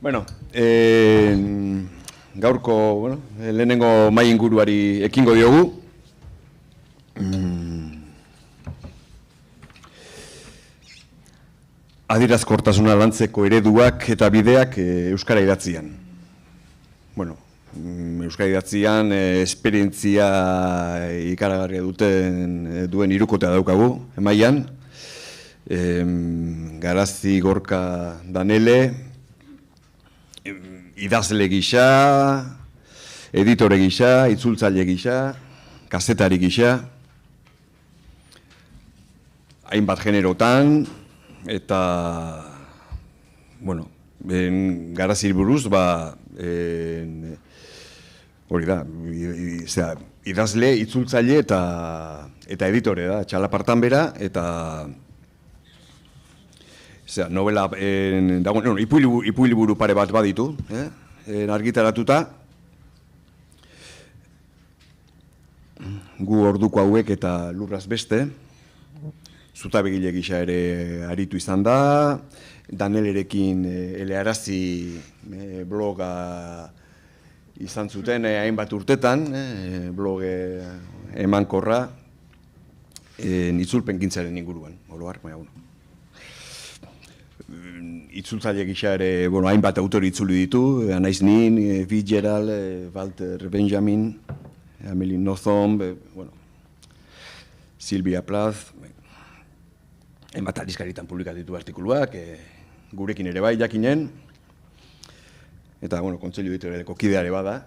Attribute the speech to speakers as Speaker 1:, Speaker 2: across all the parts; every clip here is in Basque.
Speaker 1: Bueno, gaurko, lehenengo mahai inguruari ekingo diogu. Adierazkortasuna lantzeko ereduak eta bideak euskara idatzian. Bueno, euskara idatzian esperientzia ikaragarria duen hirukotea daukagu, emaian. Garazi, Gorka, Danele, idazle gisa, editore gisa, itzultzaile gisa, kazetari gisa, hainbat generotan, eta, bueno, Garaziri buruz, hori da, idazle, itzultzaile eta editore da, txalapartan bera, eta novela, ipuiliburu pare bat baditu, argitaratuta. Gu orduko hauek eta lurraz beste. Zutabegile gisa ere aritu izan da. Danelerekin elearazi bloga izan zuten hainbat urtetan, blog emankorra, itzulpengintzaren inguruan, oroar, itzultzaile gisa ere, hainbat autori itzuli ditu, Anaiz Nin, Fitzgerald, Walter Benjamin, Amelie Nothomb, Sylvia Plath, hainbat aldizkaritan publikatu ditu artikuluak, gurekin ere bai jakinen, eta, kontseilu editorialeko kideare bada,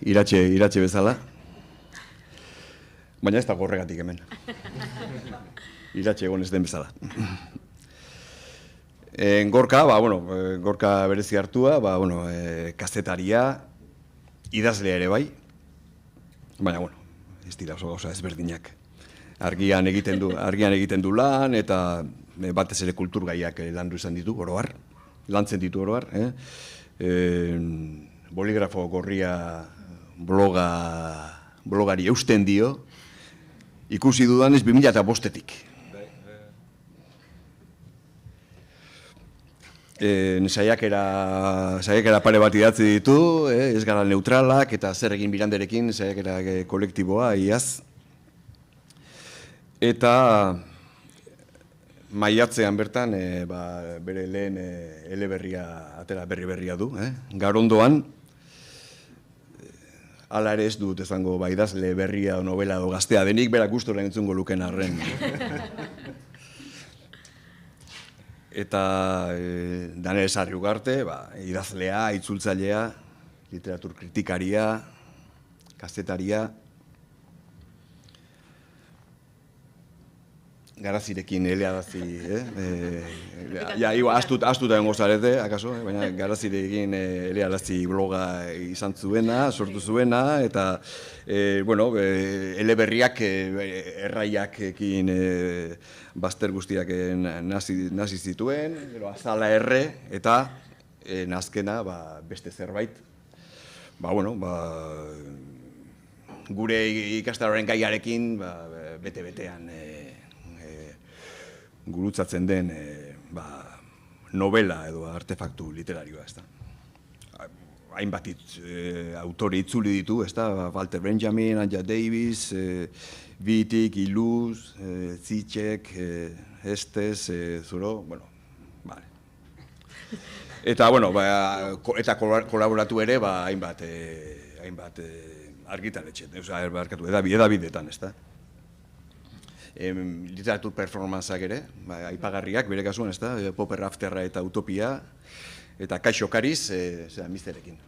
Speaker 1: iratxe bezala, baina ez da horregatik hemen, iratxe egon ez den bezala. Gorka, Gorka berezi hartua, kazetaria, idazlea ere bai, baina, ez dira oso gauza ezberdinak. Argian egiten du lan, eta batez ere kulturgaiak landu izan ditu, oroar, lantzen ditu oroar. Boligrafo gorria blogari eusten dio, ikusi dudanez 2005-etik. Saiakera pare bat idatzi ditu, ez gara neutralak eta zer egin Miranderekin, saiakera kolektiboa, iaz. Eta maiatzean bertan, bere lehen eleberria, atera berria du, Garondoan. Hala ere ez dut ezango idazle berria o novela o gaztea denik, berak gustora entzungo luken arren. Eta Danele Sarri Ugarte, idazlea, itzultzailea, literatur kritikaria, kazetaria, Garazirekin elearazi, astuta dengo zarete, akaso, baina Garazirekin elearazi bloga izan zuena, sortu zuena, eta, eleberriak erraiakekin bazter guztiak nazi zituen, azala erre, eta nazkena beste zerbait. Gure ikastaroaren gaiarekin bete-betean gurutzatzen den novela edo artefaktu literarioa, ez da. Hainbat autore itzuli ditu, ez da, Walter Benjamin, Anja Davis, Wittig, Iluz, Zizek, Estes, Zuro, bale. Eta, eta kolaboratu ere, hainbat argitaletxe, edabidetan, ez da. Literatur performantzak ere, aipagarriak, bere kasuan, ez da, Popper Afterra eta Utopia, eta Kaixo Kariz, misterekin.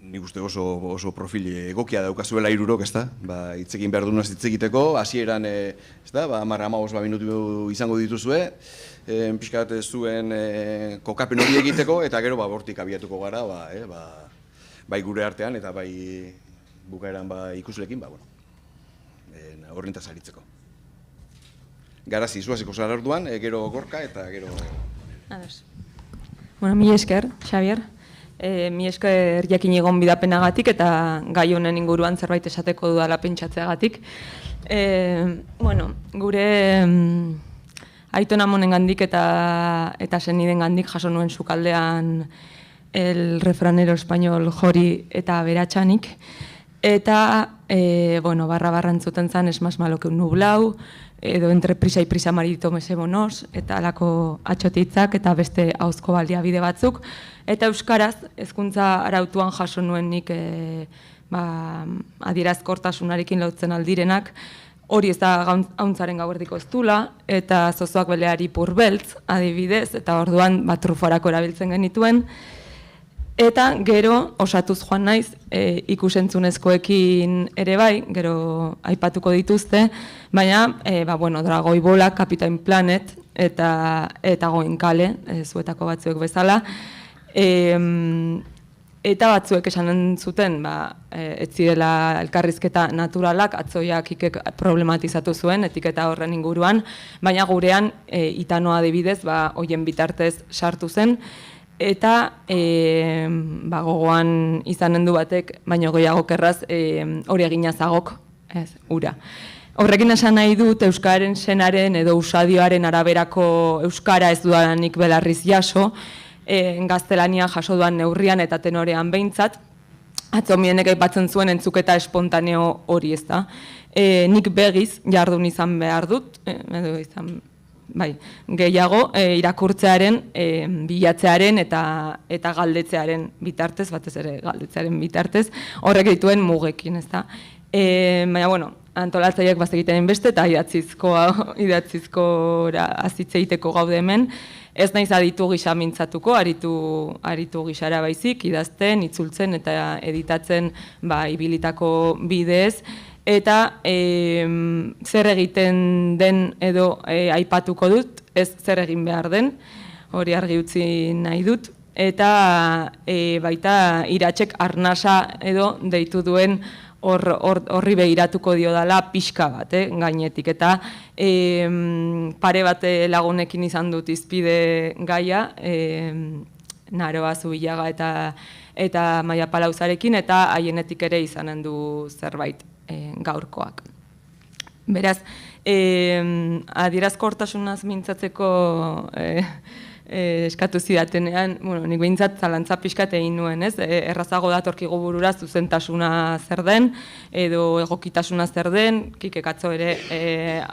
Speaker 1: Nik uste oso profil egokia daukazuela hirurok, ez da, hitzekin behar dunaz hitzegiteko, hasieran, ez da, 10-15 minutu izango dituzue, pixkat zuen kokapen hori egiteko, eta gero bortik abiatuko gara, bai gure artean, eta bai bukaeran ikuslekin, horrentaz aritzeko. Garazi, zuaziko zara orduan, gero Gorka, eta gero...
Speaker 2: Bueno, mi esker, Xavier. Mi esker jakin egon bidapenagatik eta gai honen inguruan zerbait esateko dudala pentsatzeagatik. Gure Aiton amonengandik eta senidengandik jaso nuen sukaldean el refranero español Jori eta Beratxanik. Eta, barra entzuten zan, es más malo que un nublau, edo entre prisa y prisa marito mesemonos, eta alako atxotitzak eta beste ahozko baliabide batzuk. Eta euskaraz, hezkuntza arautuan jaso nuen nik adierazkortasunarekin lautzen aldirenak, hori ez da hauntzaren gauerdiko ez dula, eta zozoak beleari purbeltz, adibidez, eta orduan trufarako erabiltzen genituen. Eta gero osatuz joan naiz ikusentzunezkoekin ere bai, gero aipatuko dituzte, baina Dragoi Bola, Captain Planet eta Goenkale, zuetako batzuek bezala. Eta batzuek esanen zuten, ez zirela elkarrizketa naturalak, atzoiak ikek problematizatu zuen, etiketa horren inguruan, baina gurean Itanoa adibidez, hoien bitartez sartu zen, eta gogoan izanen du batek, baino gehiago kerraz, hori eginazagok, ura. Horrekin esan nahi dut Euskararen senaren edo usadioaren araberako Euskara ez dudanik belarriz jaso, gaztelania jaso duan neurrian eta tenorean behintzat, atzomienek aipatzen zuen entzuketa espontaneo hori ez da. Nik begiz jardun izan behar dut, gehiago irakurtzearen, bilatzearen eta galdetzearen bitartez, batez ere galdetzearen bitartez, horrek dituen mugekin, ez da. Baina, antolatzaileak bazegiten beste eta idatzizkora azitzeiteko gaude hemen, ez naiz aditu gisa mintzatuko, aritu gisara baizik, idazten, itzultzen eta editatzen ibilitako bidez, eta zer egiten den edo aipatuko dut, ez zer egin behar den, hori argi utzi nahi dut, eta baita Iratzek arnasa edo deitu duen horri begiratuko dio dela pixka bat, gainetik. Eta pare bat lagunekin izan dut izpide gaia, Naroa Zubillaga eta Maia Palauzarekin, eta haienetik ere izanen du zerbait gaurkoak. Beraz, adierazkortasunaz mintzatzeko eskatu zidatenean, nik behintzat zalantza pixkat egin nuen, ez? Errazago datorkigu burura zuzentasuna zer den, edo egokitasuna zer den, Kikek atzo ere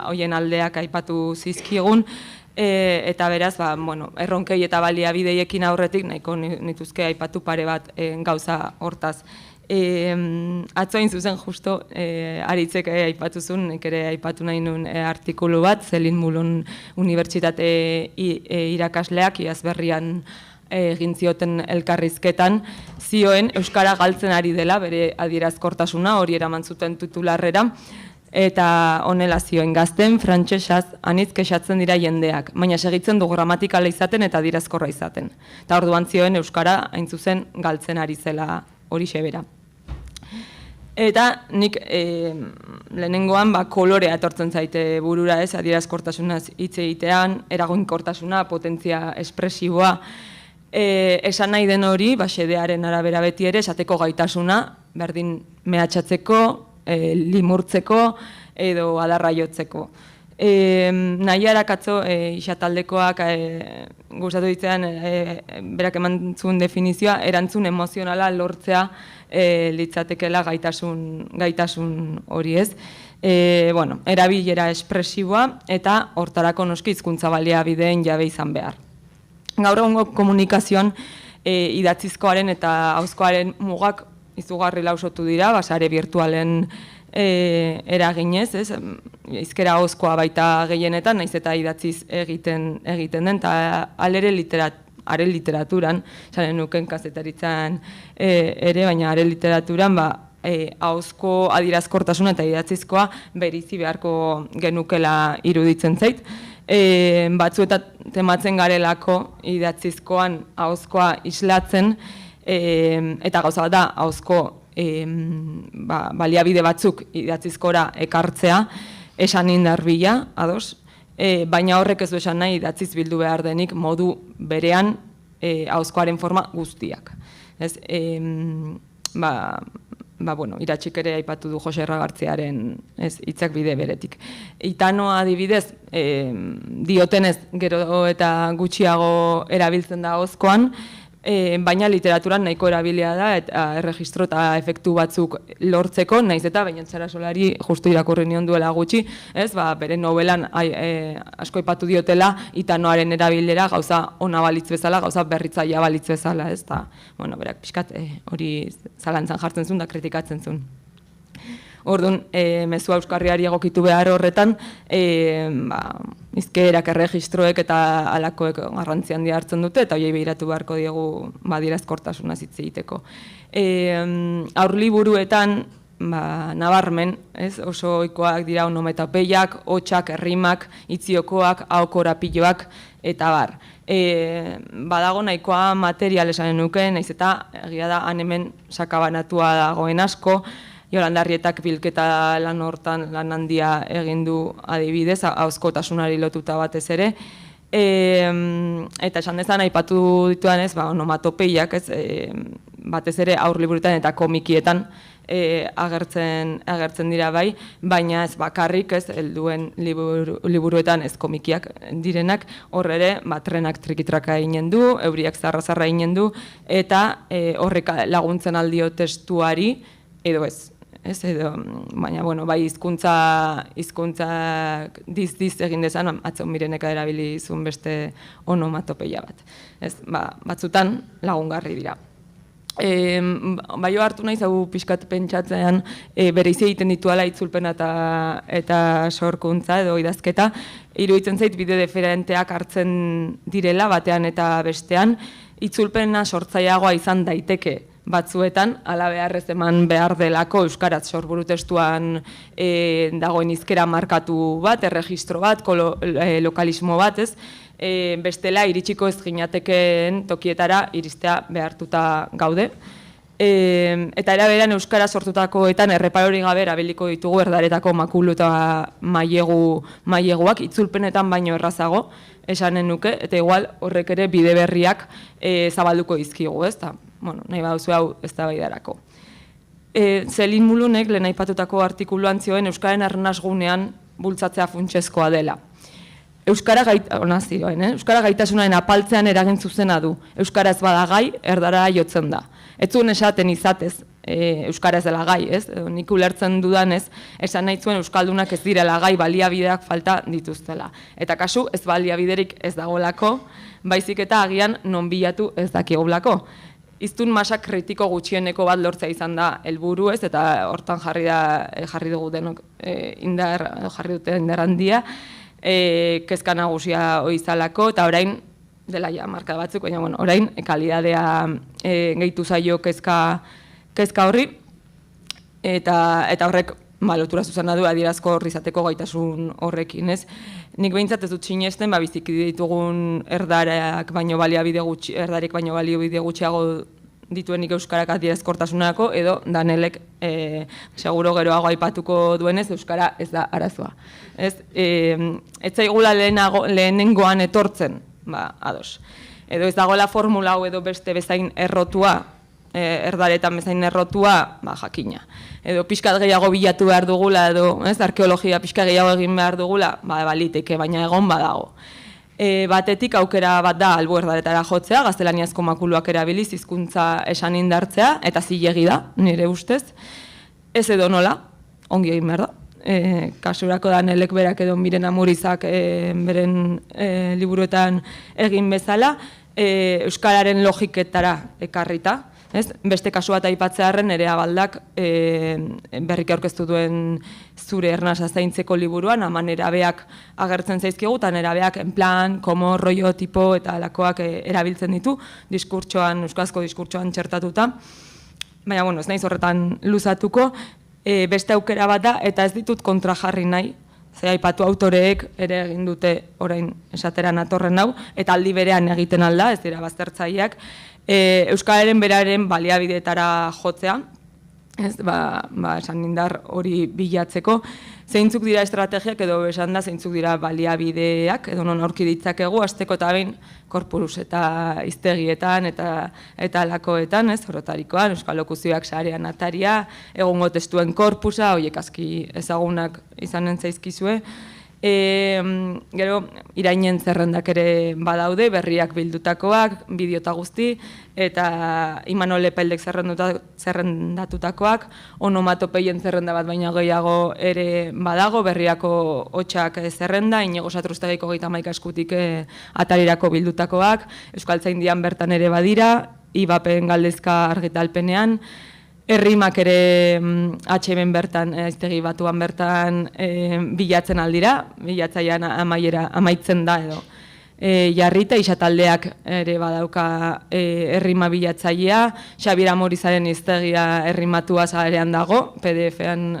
Speaker 2: hoien aldeak aipatu zizkigun, eta beraz, erronkei eta baliabideiekin aurretik, nahiko nituzke aipatu pare bat gauza hortaz. Atzoin zuzen justo, Aritzek aipatuzun, nik ere aipatu nahi nuen artikulu bat, Zelin Mulon Unibertsitate irakasleak, iazberrian egin zioten elkarrizketan, zioen Euskara galtzen ari dela, bere adierazkortasuna, hori eraman zuten titularrera, eta honela zioen gazten, frantsesaz, anitz kexatzen dira jendeak, baina segitzen du gramatikala izaten eta adierazkorra izaten. Eta orduan zioen Euskara hain zuzen galtzen ari zela hori xebera. Eta nik lehenengoan kolorea etortzen zaite burura, ez, adierazkortasunaz hitz egitean, eraginkortasuna, potentzia espresiboa, esan nahi den hori, xedearen arabera beti ere, esateko gaitasuna, berdin mehatxatzeko, limurtzeko edo adarraiotzeko. Nahiarak atzo isataldekoak gustatu ditzean berak eman zuen definizioa, erantzun emozionala lortzea litzatekela gaitasun hori ez. Erabilera espresiboa eta hortarako noski hizkuntza baliabideen jabe izan behar. Gaur egungo komunikazioan idatzizkoaren eta ahozkoaren mugak izugarri lausotu dira, sare virtualen eraginez, ez? Hizkera ahozkoa baita gehienetan, naiz eta idatziz egiten den, eta haren literaturan, esanen nuken kazetaritzan ere, baina haren literaturan ahozko adierazkortasuna eta idatzizkoa berizi beharko genukela iruditzen zait. Batzuetan tematzen garelako idatzizkoan ahozkoa islatzen, eta gauza da ahozko baliabide batzuk idatzizkora ekartzea, esan indarbila, ados, baina horrek ez du esan nahi idatziz bildu behar denik modu berean ahozkoaren forma guztiak. Ez, bueno, Iratxik ere aipatu du Jose Erragartziaren hitzak bide beretik. Itanoa adibidez, diotenez gero eta gutxiago erabiltzen da ahozkoan, baina literaturan nahiko erabilia da eta erregistro eta efektu batzuk lortzeko, naiz eta Beñat Solari justu irakurri nion duela gutxi, bere novelan asko aipatu diotela itanoaren erabilera gauza ona balitz bezala, gauza berritzailea balitz bezala, eta berak pixkat hori zalantzan jartzen zuen da kritikatzen zuen. Orduan, mezua euskarriari egokitu behar horretan, hizkerak, erregistroek eta halakoek garrantzi handia hartzen dute, eta horiei behiratu beharko diegu adierazkortasuna hitz egiteko. Aurliburuetan, nabarmen, oso ohikoak dira onomatopeiak, hotsak, errimak, itziokoak, ahokorapiloak, eta bar. Badago nahikoa material esanen nuke, naiz eta egia da han hemen sakabanatua dagoen asko, Jolandarrietak bilketa lan hortan lan handia egin du adibidez, ahozkotasunari lotuta batez ere. Eta esan dezan, aipatu ditudanez, onomatopeiak, batez ere aurliburuetan eta komikietan agertzen dira bai, baina ez bakarrik, helduen liburuetan ez komikiak direnak, hor ere, trenak trikitraka eginen du, euriak zarra-zarra eginen du, eta horrek laguntzen aldio testuari, edo ez. Baina, bai, hizkuntza diz egin dezan, atzon mireneka erabili izun beste onomatopeia bat. Batzutan lagungarri dira. Baio hartu nahi zau pixkat pentsatzean bere izi egiten dituala itzulpena eta sorkuntza edo idazketa, iruditzen zait bide diferenteak hartzen direla batean eta bestean, itzulpena sortzaileagoa izan daiteke batzuetan, ala beharrez eman behar delako euskaraz sorburu testuan dagoen hizkera markatu bat, erregistro bat, lokalismo bat, bestela iritsiko ez ginatekeen tokietara iristea behartuta gaude. Eta eraberan euskara sortutakoetan erreparori gabe erabiliko ditugu erdaretako makulu eta maileguak itzulpenetan baino errazago esanen nuke, eta igual horrek ere bide berriak zabalduko dizkigu, ez da? Nahi baduzu hau ez da baidarako. Zelin Mulunek lehen aipatutako artikuluan zioen Euskaren arnasgunean bultzatzea funtsezkoa dela. Euskara gaitasunaren apaltzean eragin zuzena du. Euskara ez bada gai, erdara jotzen da. Ez zuen esaten izatez Euskara ez dela gai, ez? Nik ulertzen dudanez, esan nahi zuen Euskaldunak ez direla gai, baliabideak falta dituztela. Eta kasu, ez baliabiderik ez dagolako, baizik eta agian non bilatu ez dakigulako. Hiztun masa kritiko gutxieneko bat lortzea izan da helburu, ez, eta hortan jarri dugu denok jarri dute indar handia, kezka nagusia izalako, eta orain dela ja marka batzuk, baina orain kalidadea gehitu zaio kezka horri, eta horrek lotura zuzena du adierazko horri izateko gaitasun horrekin, ez? Nik behintzat ez dut sinesten, biziki ditugun erdarek baino baliabide gutxiago dituenik euskarak adierazkortasunarako, edo Danelek seguro geroago aipatuko duenez euskara ez da arazoa. Ez zaigula lehenengoan etortzen, ados. Edo ez dagoela formula hau edo beste bezain errotua, erdaretan bezain errotua, jakina. Edo pixkat gehiago bilatu behar dugula, edo arkeologia pixkat gehiago egin behar dugula, baliteke, baina egon badago. Batetik aukera bat da albo erdaretara jotzea, gaztelaniazko makuluak erabiliz hizkuntza esan indartzea, eta zilegi da, nire ustez. Ez edo nola, ongi egin behar da. Kasurako Danelek berak edo Miren Amurizak beren liburuetan egin bezala, euskararen logiketara ekarrita. Beste kasu bat aipatzearren ere Abaldak berriki aurkeztu duen zure ernasa zaintzeko liburuan, ama nerabeak agertzen zaizkigu, eta nerabeak en plan, como, rollo, tipo eta alakoak erabiltzen ditu, euskarazko diskurtsoan txertatuta. Baina, ez naiz horretan luzatuko, beste aukera bat da, eta ez ditut kontrajarri nahi, ze aipatu autoreek ere egin dute orain esateran atorren hau, eta aldi berean egiten alda, ez dira baztertzaileak, euskararen beraren baliabideetara jotzea, ez, esan indar hori bilatzeko. Zeintzuk dira estrategiak edo esan da zeintzuk dira baliabideak edo non aurki ditzakegu hasteko eta behin korpus eta hiztegietan eta alakoetan, ez, orotarikoan, euskal lokuzioak sarean ataria, egongo testuen korpusa, horiek aski ezagunak izanen zaizkizue. Gero, irainen zerrendak ere badaude, berriak bildutakoak, bideo eta guzti, eta Imanol Epeldek zerrendatutakoak, onomatopeien zerrenda bat baina gehiago ere badago, berriako hotxak zerrenda, Inigo Satrustegiko 31 eskutik atarirako bildutakoak, Euskaltzaindian bertan ere badira, IBAPen galdezka argitalpenean, Errimak ere HM bertan, Aiztegi Batuan bertan bilatzen aldira, bilatzaian amaitzen da edo. Jarrita, isataldeak ere badauka errima bilatzailea, Xabier Amorizaren hiztegia errimatua zarean dago, PDF-an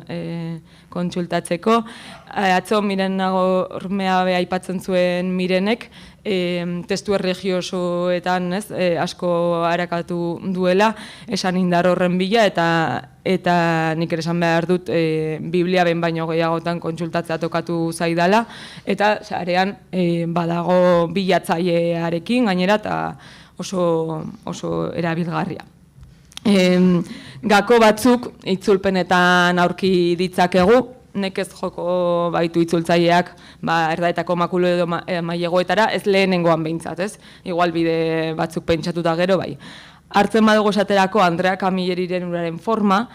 Speaker 2: kontsultatzeko. Atzo Miren Nagormea aipatzen zuen Mirenek, testu erregiosoetan asko harakatu duela, esan indar horren bila, eta nik ere esan behar dut Biblia behin baino gehiagotan kontsultatzea tokatu zaidala, eta sarean badago bilatzailearekin gainera eta oso erabilgarria. Gako batzuk itzulpenetan aurki ditzakegu, nekez joko baitu itzultzaileak erdaetako makulu edo mailegoetara, ez lehenengoan behintzat, ez? Igual bide batzuk pentsatuta gero bai. Hartzen badugu esaterako Andrea Kamilleriren uraren forma,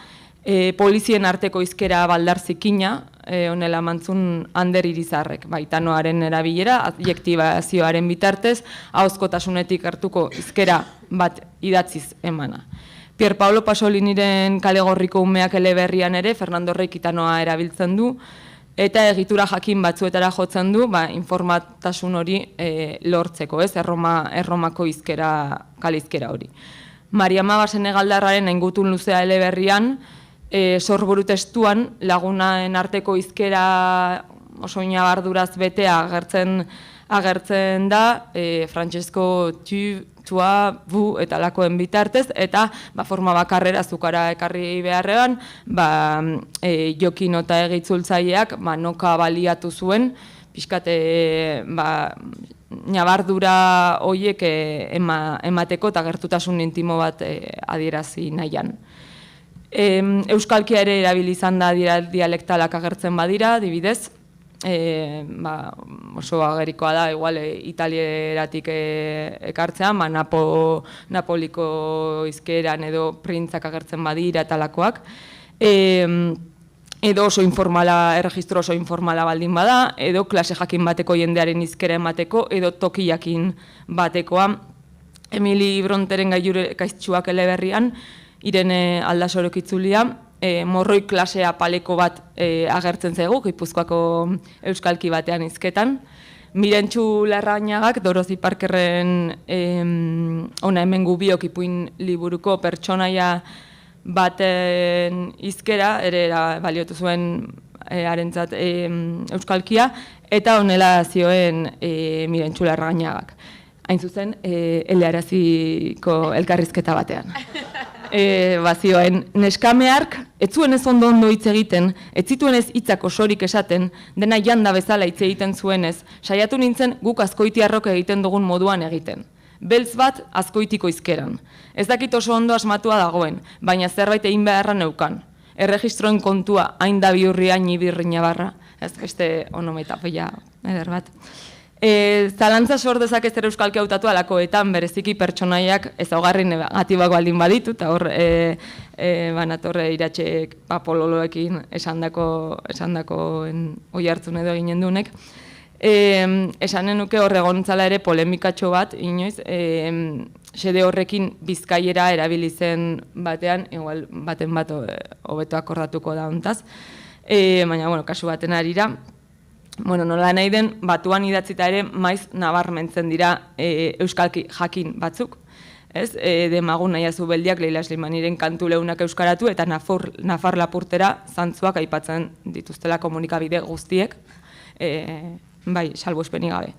Speaker 2: polizien arteko hizkera baldar zikina, honela mantzun Ander Irizarrek, baitanoaren erabilera, adjektibazioaren bitartez, ahozkotasunetik hartuko hizkera bat idatziz emana. Pier Paolo Pasoliniren Kalegorriko umeak eleberrian ere Fernando Reikitanoa erabiltzen du, eta egitura jakin batzuetara jotzen du informatasun hori lortzeko, ez, erromako kalizkera hori. Mariama Basenegaldarraren Aingutun luzea eleberrian, sorburu testuan lagunaen arteko hizkera oso inabarduraz betea agertzen da, Francesco tu, tua, bu eta lakoen bitartez, eta forma bakarrera azukara ekarri beharrean, Jokin eta egitzultzaileak noka baliatu zuen, pixkate nabardura horiek emateko eta gertutasun intimo bat adierazi nahian. Euskalkia ere erabilizan da dialektalak agertzen badira, dibidez, oso agerikoa da, igual italieratik ekartzean, Napoliko hizkeran edo printzak agertzen badira eta lakoak. Edo oso informala, erregistro oso informala baldin bada, edo klase jakin bateko jendearen hizkera emateko, edo toki jakin batekoa. Emili Bronteren gaiztxuak eleberrian, Irene Aldasorok itzulia, morroi klasea paleko bat agertzen zaigu, Gipuzkoako euskalki batean hizketan. Mirentxu Larrañagak, Dorothy Parkerren ona hemen gubiok ipuin liburuko pertsonaia baten hizkera, ere baliotu zuen harentzat euskalkia, eta honela zioen Mirentxu Larrañagak. Hain zuzen, elearaziko elkarrizketa batean. Bazioen, neskameark, ez zuen ez ondo hitz egiten, ez zituen ez hitzak osorik esaten, dena janda bezala hitz egiten zuenez, saiatu nintzen guk azkoitiarrok egiten dugun moduan egiten. Beltz bat azkoitiko hizkeran. Ez dakit oso ondo asmatua dagoen, baina zerbait egin beharra neukan. Erregistroen kontua, hain da biurria nibirrina barra. Ez beste onometapeia eder bat. Zalantza sor dezak ez euskalki hautatu alakoetan bereziki pertsonaiak ezaugarri negatibak baldin baditu, eta hor banatorre iratxek pololoekin esandakoen oi hartzun edo ginen dunek. Esanen nuke hor egontzala ere polemikatxo bat, inoiz, xede horrekin bizkaiera erabilizen batean, igual baten bat hobeto akordatuko da hontaz, baina, kasu baten arira. Nola nahi den, batuan idatzita ere maiz nabarmentzen dira euskalki jakin batzuk. Demagun nahiazu beldiak Leila Slimaniren kantu leunak euskaratu eta Nafar Lapurtera zantzuak aipatzen dituztela komunikabide guztiek, salbuespenik gabe.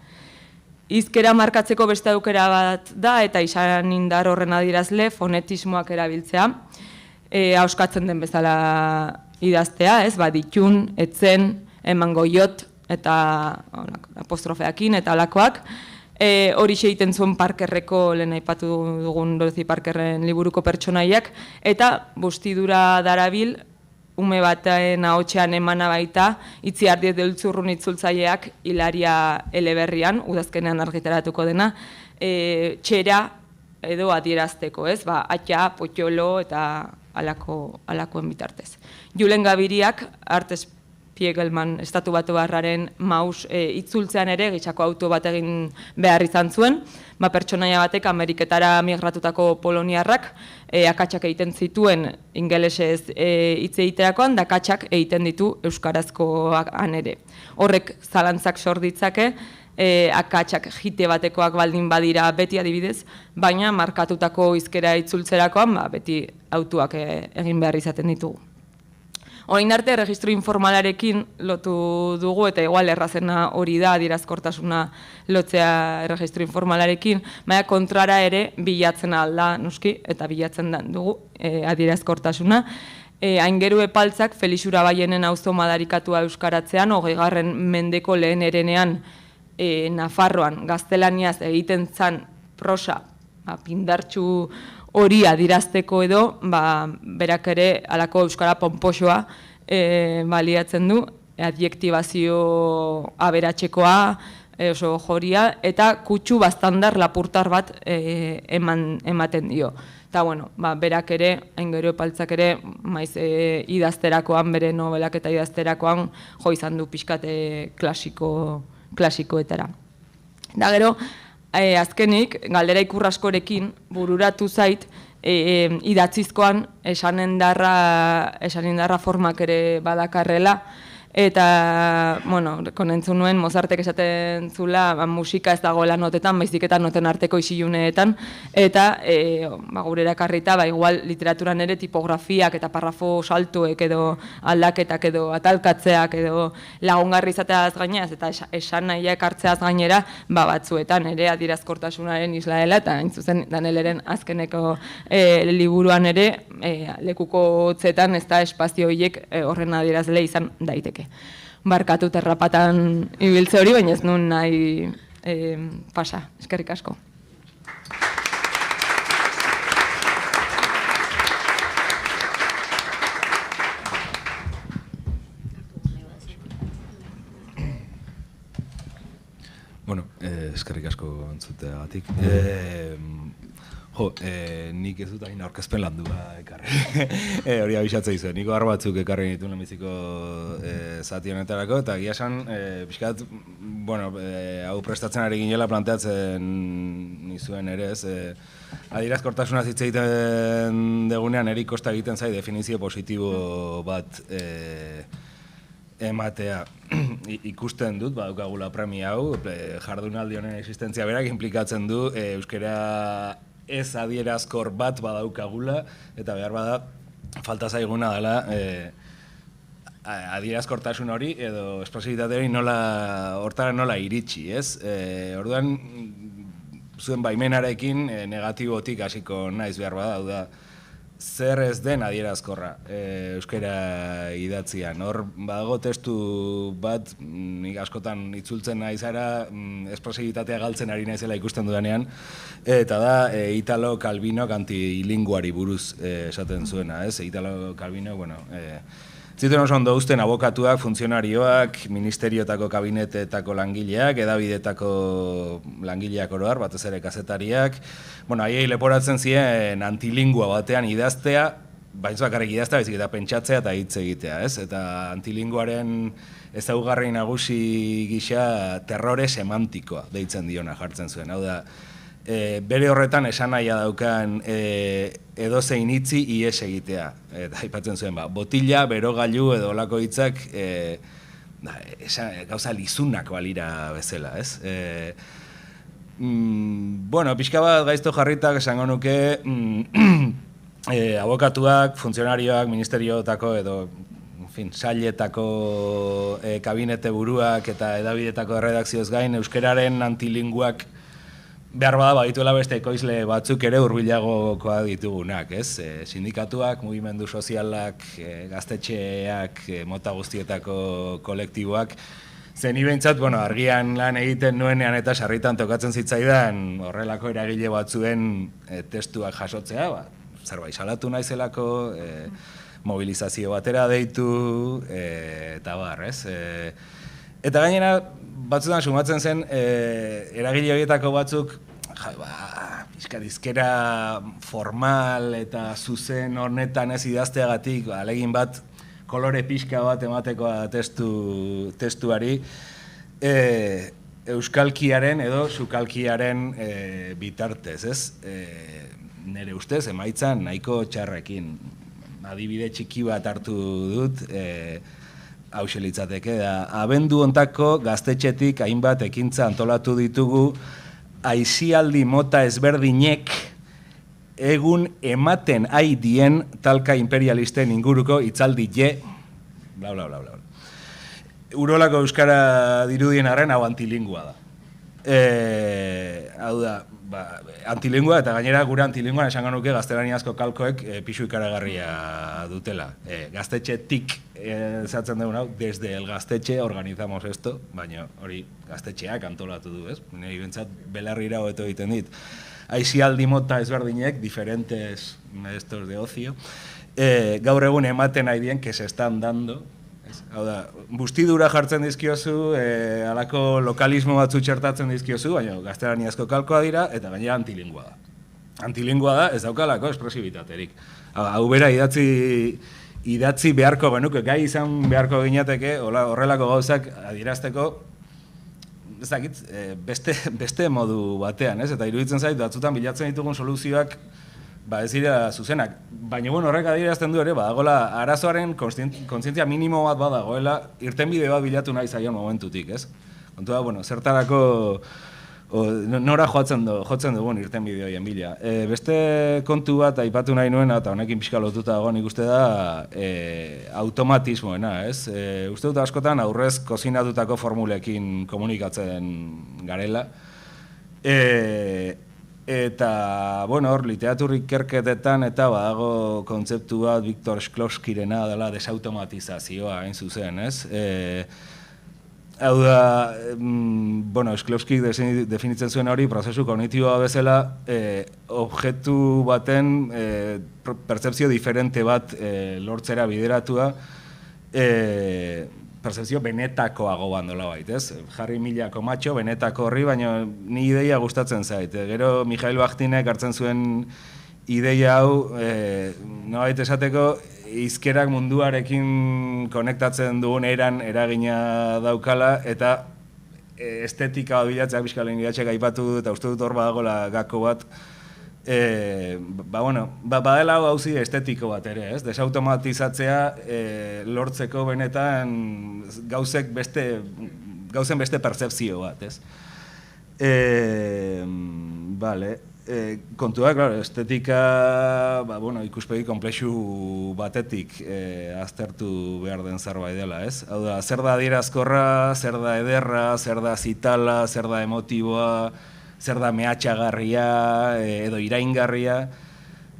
Speaker 2: Hizkera markatzeko beste aukera bat da eta izan indar horren adierazle fonetismoak erabiltzea. hauskatzen den bezala idaztea, ez, ditun, etzen, emango jot, eta apostrofeakin, eta alakoak. Horixe egiten zuen Parkerreko, lehen aipatu dugun Dorothy Parkerren liburuko pertsonaiak, eta bustidura darabil, ume baten ahotsean emana baita, Itziardiet Deltzurrun itzultzaileak Hilaria Eleberrian, udazkenean argitaratuko dena, txera edo adierazteko, ez? Atxa, potxolo eta alakoen bitartez. Julen Gabiriak, Artes Piegelman estatu batu barraren maus itzultzean ere, gitxako auto bat egin behar izan zuen, pertsonaia batek Ameriketara migratutako poloniarrak akatsak egiten zituen ingelesez hitz egiterakoan, da akatsak egiten ditu euskarazkoan ere. Horrek zalantzak sor ditzake, akatsak jite batekoak baldin badira beti adibidez, baina markatutako hizkera itzultzerakoan beti autuak egin behar izaten ditugu. Orain arte, registro informalarekin lotu dugu, eta igual errazena hori da, adierazkortasuna lotzea registro informalarekin, baina kontrara ere bilatzen alda, noski, eta bilatzen dugu adierazkortasuna. Aingeru Epaltzak Felix Urabaienen auzo madarikatua euskaratzean, 20. mendeko lehen erenean Nafarroan gaztelaniaz egiten zan prosa, pindartxu hori adirazteko edo, berak ere alako euskara ponpoxoa baliatzen du, adjektibazio aberatxekoa, oso joria, eta kutsu bastandar lapurtar bat ematen dio. Eta, berak ere, Aingeru Epaltzak ere, maiz idazterakoan, bere novelak eta idazterakoan, jo izan du pixkat klasikoetara. Da gero, azkenik, galdera ikurraskorekin bururatu zait, idatzizkoan esanindarra formak ere badakarrela, eta, konentzun nuen, Mozartek esaten zula, musika ez dagoela notetan, baizik eta noten arteko isiluneetan, eta gure erakarrita, igual literaturan ere tipografiak eta parrafo saltuek edo aldaketak edo atalkatzeak edo lagungarri izateaz gaineaz, eta esan nahiak hartzeaz gainera, batzuetan ere adierazkortasunaren isla dela, eta hain zuzen Daneleren azkeneko liburuan ere, lekuko hotzetan ez da espazio horiek horren adierazle izan daiteke. Barkatu terrapatan ibiltze hori, baina ez nuen nahi pasa. Eskerrik asko.
Speaker 3: Eskerrik asko entzuteagatik. Nik ez dut hain aurkezpen landua ekarri. Hori abisatzea izan. Niko har batzuk ekarri nituen lehenbiziko zati honetarako, eta egia esan, pixkat, hau prestatzen ari ginela planteatzen nizuen ere, ez. Adierazkortasunaz hitz egiten degunean, eri kosta egiten zai definizio positibo bat ematea. Ikusten dut, badukagula premia hau, jardunaldi honen existentzia berak implikatzen du euskara ez adierazkor bat badaukagula, eta behar bada falta zaiguna dela adierazkortasun hori edo espresibitate hori hortara nola iritsi, ez? Orduan, zuen baimenarekin negatibotik hasiko naiz behar bada, hau da, zer ez den adierazkorra euskara idatzian. Hor badago testu bat, nik askotan itzultzen naizara, espresibitatea galtzen ari naizela ikusten dudanean, eta da Italo Calvinok antilinguari buruz esaten zuena, ez? Italo Calvino, zituen oso ondo uzten abokatuak, funtzionarioak, ministerioetako kabinetetako langileak, edabidetako langileak oroar, batez ere kazetariak. Haiei leporatzen ziren antilingua batean idaztea, baina bakarrik idaztea, baizik eta pentsatzea eta hitz egitea, ez? Eta antilinguaren ezaugarri nagusi gisa terrore semantikoa deitzen diona jartzen zuen. Hau da, bere horretan esan nahia daukan edozein hitzi ihes egitea. Eta aipatzen zuen, botila, berogailu edo olako hitzak gauza lizunak balira bezala, ez? Pixka bat gaizto jarritak esango nuke abokatuak, funtzionarioak, ministerioetako edo sailetako kabinete buruak eta edabidetako erredakzioz gain euskararen antilinguak behar bada badituela beste ekoizle batzuk ere hurbilagokoa ditugunak, ez? Sindikatuak, mugimendu sozialak, gaztetxeak, mota guztietako kolektiboak, zen ibentzat, argian lan egiten nuenean eta sarritan tokatzen zitzaidan horrelako eragile batzuen testuak jasotzea, zerbait salatu naizelako, mobilizazio batera deitu, eta bar, ez? Eta gainera, batzutan sumatzen zen, eragile horietako batzuk, dizkera formal eta zuzen hornetan ez idazteagatik, alegin bat, kolore pixka bat ematekoa testuari, euskalkiaren edo sukalkiaren bitartez, ez? Nire ustez, emaitzan nahiko txarrekin. Adibide txiki bat hartu dut, hauxe litzateke da. Abendu hontako gaztetxetik hainbat ekintza antolatu ditugu, aisialdi mota ezberdinek egun ematen dien talka imperialisten inguruko hitzaldi bla, bla, bla, bla. Urolako euskara dirudien arren hau antilingua da. Hau da, antilingua eta gainera gure antilinguan esango nuke gaztelaniazko kalkoek pisu ikaragarria dutela. Gaztetxetik esatzen dugun hau, desde el gaztetxe organizamos esto, baina hori gaztetxeak antolatu du, ez? Nire bentsat belarrira hobeto egiten dit. Aisialdi mota ezberdinek, diferentes estos de ocio, gaur egun ematen nahi dien, que se están dando. Hau da, bustidura jartzen dizkiozu, halako lokalismo batzu txertatzen dizkiozu, baina gaztelaniazko kalkoa dira, eta gainera antilingua da. Antilingua da, ez daukalako espresibitaterik. Hau bera idatzi beharko genuke, gai izan beharko ginateke, horrelako gauzak adierazteko, ez dakit, beste modu batean, ez? Eta iruditzen zait, batzutan bilatzen ditugun soluzioak ez dira zuzenak. Baina horrek adierazten du ere, badagoela arazoaren kontzientzia minimo bat badagoela, irtenbide bat bilatu nahi zaion momentutik, ez? Kontua, zertarako nora jotzen dugun irtenbide horien bila. Beste kontu bat aipatu nahi nuena, eta honekin pixka lotuta dago nik uste da, automatismoena, ez? Uste dut askotan aurrez kozinatutako formulekin komunikatzen garela. Eta, hor, literatur ikerketetan eta badago kontzeptu bat Viktor Shklovskirena dela desautomatizazioa, hain zuzen, ez? Hau da, Shklovskik definitzen zuen hori prozesu kognitiboa bezala objektu baten pertzepzio diferente bat lortzera bideratua, percepzio benetakoago bandola bait, ez? Jarri milako matxo, benetako horri, baina ni ideia gustatzen zait. Gero Mikhail Bakhtinek hartzen zuen ideia hau, nolabait esateko, hizkerak munduarekin konektatzen dugun eran eragina daukala, eta estetika bilatzea pixkalen gidatxek aipatu eta uste dut hor badagoela gako bat, badela gauzi estetiko bat ere, ez? Desautomatizatzea lortzeko benetan gauzen beste pertzepzio bat, ez? Kontua, estetika, ikuspegi konplexu batetik aztertu behar den zerbait dela, ez? Hau da, zer da adierazkorra, zer da ederra, zer da zitala, zer da emotiboa, zer da mehatxagarria edo iraingarria.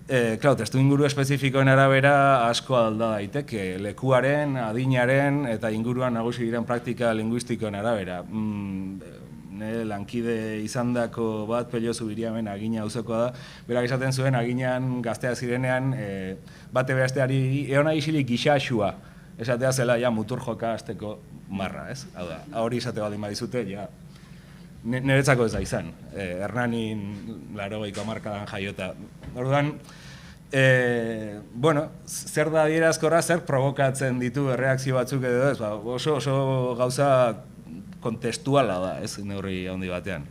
Speaker 3: Testu inguru espezifikoen arabera asko alda daiteke, lekuaren, adinaren eta inguruan nagusi diren praktika linguistikoen arabera. Lankide izandako bat, Pello Zubiriamen agina auzokoa da, berak esaten zuen aginan gaztea zirenean bate besteari eona isilik gixaxua esatea zela mutur joka azteko marra, ez? Hau da, hori esate baldin badizute, niretzako ez da izan, Hernanin 80ko hamarkadan jaiota. Orduan, zer da adierazkorra, zer provokatzen ditu erreakzio batzuk edo ez, oso gauza kontestuala da, ez, neurri handi batean.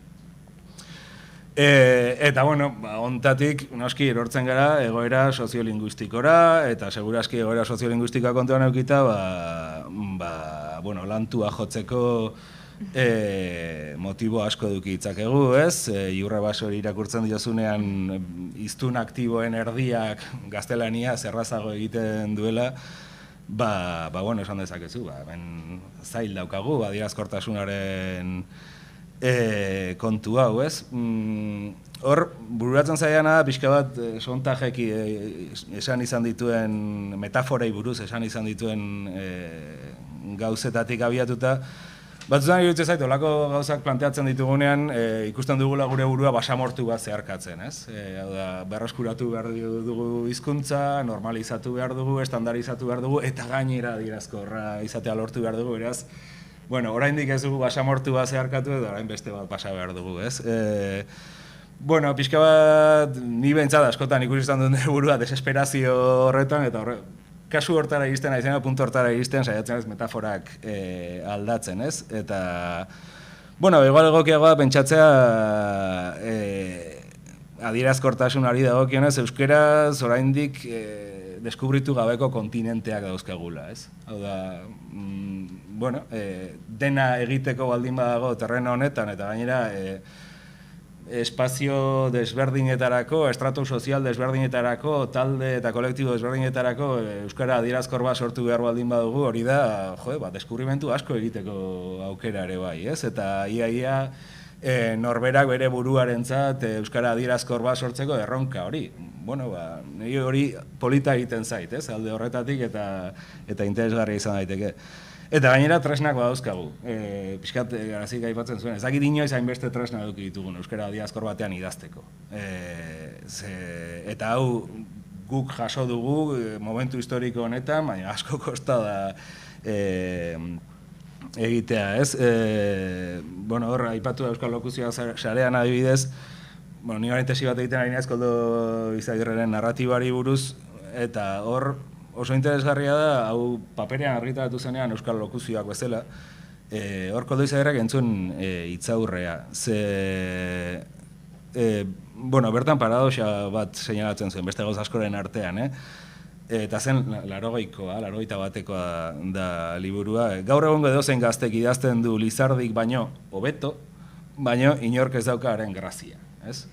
Speaker 3: Eta, ontatik, noski, erortzen gara egoera soziolinguistikora, eta segurazki egoera soziolinguistika kontuan eukita, lantua jotzeko motibo asko duki itzakegu, ez? Iurra Basori irakurtzen diozunean hiztun aktiboen erdiak gaztelania zerrazago egiten duela, esan dezakezu, hemen zail daukagu, adierazkortasunaren kontu hau, ez? Hor, bururatzen zaiana, pixka bat, sontajeki esan izan dituen, metaforei buruz esan izan dituen gauzetatik abiatuta, batzutan iruditzen zait, olako gauzak planteatzen ditugunean, ikusten dugula gure burua basamortu bat zeharkatzen, ez? Hau da, berreskuratu behar dugu hizkuntza, normalizatu behar dugu, estandarizatu behar dugu, eta gainera adierazkorra izatea lortu behar dugu, beraz, bueno, oraindik ez dugu basamortu bat zeharkatu edo orain beste bat pasa behar dugu, ez? Bueno, pixka bat, ni behintzat askotan ikusi izan duen burua desesperazio horretan, eta kasu hortara iristen, aizena puntu hortara iristen, saiatzen ez metaforak aldatzen, ez? Eta, bueno, igual egokiagoa pentsatzea adierazkortasunari dagokionez, euskeraz oraindik deskubritu gabeko kontinenteak dauzkagula, ez? Hau da, bueno, dena egiteko baldin badago terreno honetan, eta gainera espazio desberdinetarako, estratu sozial desberdinetarako, talde eta kolektibo desberdinetarako euskara adierazkor bat sortu behar baldin badugu, hori da, deskubrimentu asko egiteko aukera ere bai, ez? Eta ia norberak bere buruarentzat euskara adierazkor bat sortzeko erronka hori. Bueno, niri hori polita egiten zait, ez? Alde horretatik eta interesgarria izan daiteke. Eta gainera tresnak badauzkagu. Piskat garazik aipatzen zuen, ez dakit inoiz hainbeste tresna eduki ditugun euskara adierazkor batean idazteko. Eta hau guk jaso dugu momentu historiko honetan, baina asko kosta da egitea, ez? Bueno, hor, aipatu da Euskal Lokuzioa sarean adibidez, bueno, ni orain tesi bat egiten ari naiz Koldo Izagirreren narratibari buruz, eta hor oso interesgarria da, hau paperean argitaratu zenean Euskal Lokuzioak bezala, hor Koldo Izagirrek entzun hitzaurrea. Bueno, bertan paradoxa bat seinalatzen zuen, beste gauz askoren artean, eta zen 81 batekoa da liburua. Gaur egungo edozein gaztek idazten du Lizardik baino hobeto, baino inork ez dauka haren grazia, ez?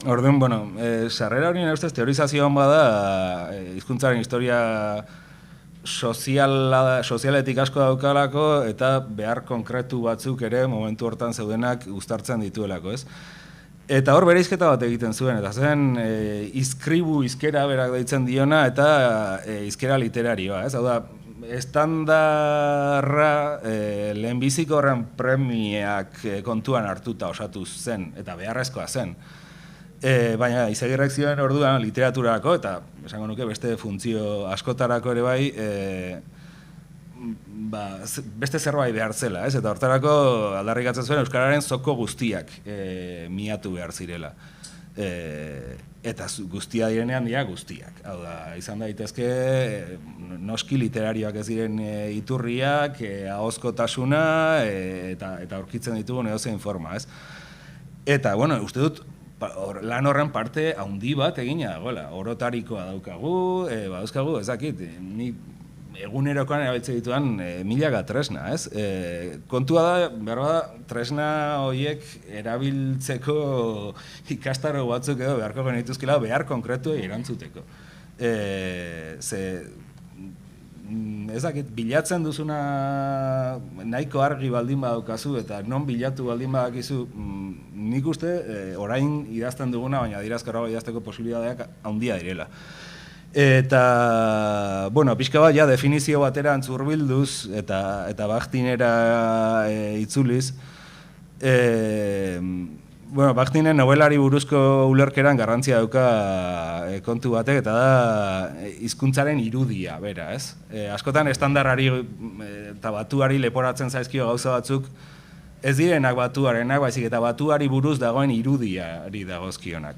Speaker 3: Orduan, bueno, sarrera hori nire ustez teorizazioan bada hizkuntzaren historia sozialetik asko daukalako eta behar konkretu batzuk ere momentu hortan zeudenak uztartzen dituelako, ez? Eta hor bereizketa bat egiten zuen, eta zen izkribu hizkera berak deitzen diona eta hizkera literarioa, ez? Hau da, estandarra lehenbiziko horren premiak kontuan hartuta osatu zen, eta beharrezkoa zen. Baina Izagirrek zioen orduan literaturako eta esango nuke beste funtzio askotarako ere bai beste zerbait behar zela, ez? Eta hortarako aldarrikatzen zuen euskararen zoko guztiak miatu behar zirela. Eta guztia direnean dira guztiak. Hau da, izan daitezke noski literarioak ez diren iturriak, ahozkotasuna eta aurkitzen ditugun edozein forma, ez? Eta, bueno, uste dut lan horren parte handi bat egina dagoela. Orotarikoa daukagu, badauzkagu, ez dakit, ni egunerokoan erabiltzen ditudan milaka tresna, ez? Kontua da, behar da, tresna horiek erabiltzeko ikastaro batzuk edo beharko genituzkela behar konkretu erantzuteko. Ez dakit, bilatzen duzuna nahiko argi baldin badaukazu eta non bilatu baldin badakizu, nik uste orain idazten duguna, baina adierazkorrago idazteko posibilitateak handia direla. Eta, bueno, pixka bat, ja, definizio baterantz hurbilduz eta Bachtinera itzuliz, bueno, Bachtinen nobelari buruzko ulerkeran garrantzia dauka kontu batek, eta da hizkuntzaren irudia, bera, ez? Askotan estandarrari eta batuari leporatzen zaizkio gauza batzuk, ez direnak batuarenak, baizik eta batuari buruz dagoen irudiari dagozkionak.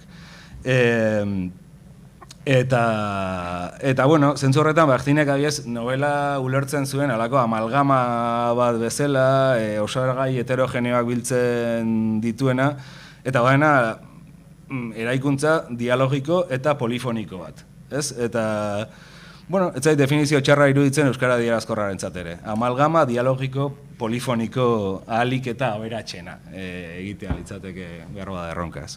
Speaker 3: Eta bueno, zentzu horretan, Bachtinek abiez novela ulertzen zuen halako amalgama bat bezala, osagai heterogeneoak biltzen dituena, eta baina eraikuntza dialogiko eta polifoniko bat, ez? Eta, bueno, ez zait definizio txarra iruditzen euskara adierazkorrarentzat ere. Amalgama dialogiko polifoniko ahalik eta aberatsena egitea litzateke behar bada erronkaz.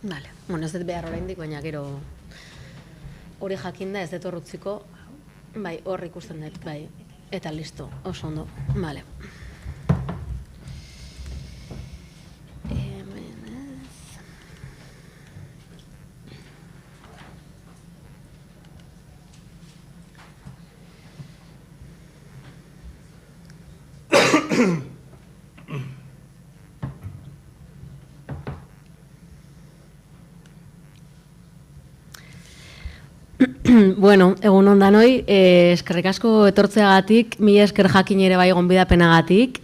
Speaker 4: Vale. Bueno, ez dut behar oraindik, baina gero hori jakinda ez dut horrutziko, bai, hor ikusten dut, bai, eta listo, oso ondo, vale. Bueno, egun on danoi, eskerrik asko etortzeagatik, mila esker jakin ere bai gonbidapenagatik,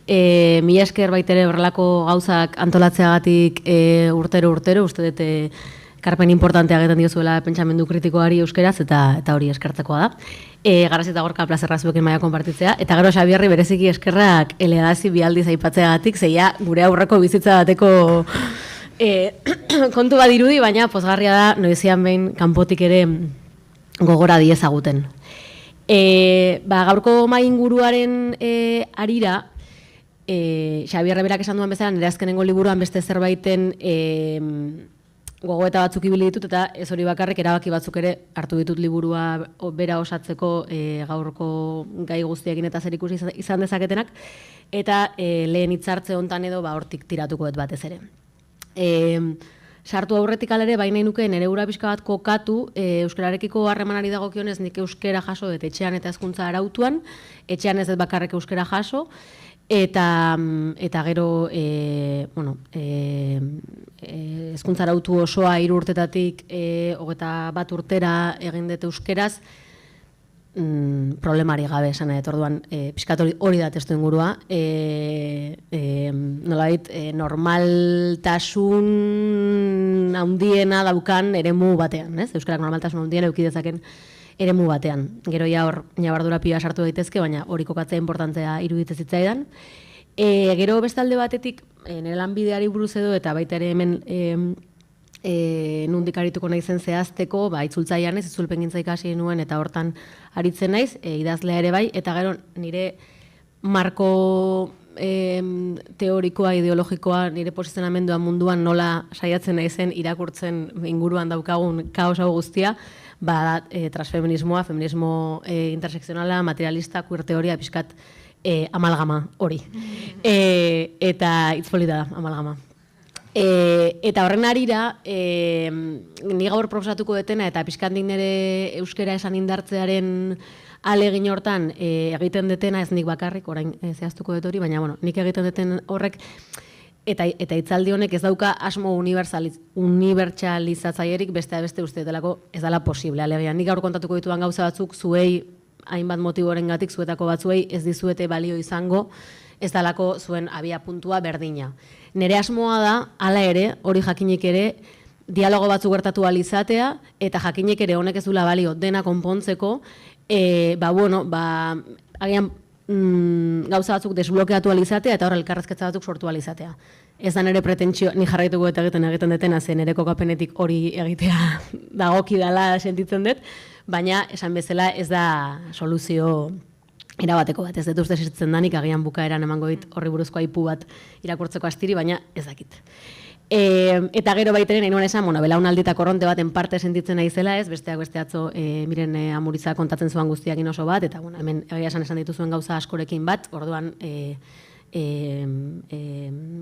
Speaker 4: mila esker baitere horrelako gauzak antolatzeagatik urtero, uste dut ekarpen importantea egiten diozuela pentsamendu kritikoari euskeraz, eta hori eskertzekoa da. Garaz eta gorka plazerra zuekin maia konpartitzea, eta gero Xabierri bereziki eskerrak elegazi bialdiz aipatzeagatik, zeia gure aurreko bizitza bateko kontu bat dirudi, baina pozgarria da, noizian behin kanpotik ere gogora diezaguten. Gaurko mai inguruaren arira, Xabierre berak esan duan bezala, nire azkenengo liburuan beste zerbaiten gogoeta batzuk ibili ditut, eta ez hori bakarrik erabaki batzuk ere hartu ditut liburua bera osatzeko gaurko gai guztiekin eta zer ikusi izan dezaketenak, eta lehen hitzartze hontan edo hortik tiratuko dut batez ere. Sartu aurretik alere, baina nuke nire ura pixka bat kokatu, euskararekiko harremanari dagokionez nik euskera jaso dut etxean eta hezkuntza arautuan, etxean ez dut bakarrik euskera jaso, eta gero hezkuntza arautu osoa 3 urtetatik 21 urtera egin dut euskeraz, problemari gabe esan nahi, orduan pixkat hori da testu ingurua, nolabait normaltasun handiena daukan eremu batean, ez? Euskarak normaltasun handiena eduki dezaken eremu batean. Gero ja hor ñabardura pila sartu daitezke, baina hori kokatzea importantzea iruditzen zitzaidan. Gero bestalde batetik nire lanbideari buruz edo eta baita ere hemen nundik arituko naizen zehazteko, itzultzaian ez, itzulpengintza ikasi nuen eta hortan aritzen naiz, idazlea ere bai, eta gero nire marko teorikoa, ideologikoa, nire posizionamendua munduan nola saiatzen naizen irakurtzen inguruan daukagun kaos hau guztia, transfeminismoa, feminismo intersekzionala, materialista, queer teoria, pixkat amalgama hori. Eta itzpolita da, amalgama. Eta horren arira, ni gaur proposatuko detena eta pixkandik nire euskera esan indartzearen alegin hortan egiten detena, ez nik bakarrik, orain zehaztuko dut hori, baina nik egiten deten horrek, eta hitzaldi honek ez dauka asmo unibertsalizatzaierik beste uste delako ez dela posible. Alegia, nik gaur kontatuko ditudan gauza batzuk zuei hainbat motiborengatik zuetako batzuei ez dizuete balio izango, ez dalako zuen abia puntua berdina. Nere asmoa da, hala ere, hori jakinik ere, dialogo batzuk gertatu alizatea, eta jakinik ere honek ez dula balio dena konpontzeko, agian gauza batzuk desblokeatu alizatea, eta hor elkarrezketza batzuk sortu alizatea. Ez da nere pretentsio, ni jarraituko eta egiten detena, zen nere kokapenetik hori egitea dagoki dela sentitzen dut, baina esan bezala ez da soluzio erabateko bat, ez dut uste sentitzen danik, agian bukaeran emango dit horri buruzko aipu bat irakurtzeko astiri, baina ez dakit. Eta gero baiteren, nahi nuen esan, belaunaldita korronte baten parte sentitzen naizela ez, beste atzo Miren Amuriza kontatzen zuen guztiakin oso bat, eta hemen egia esan dituzuen gauza askorekin bat, orduan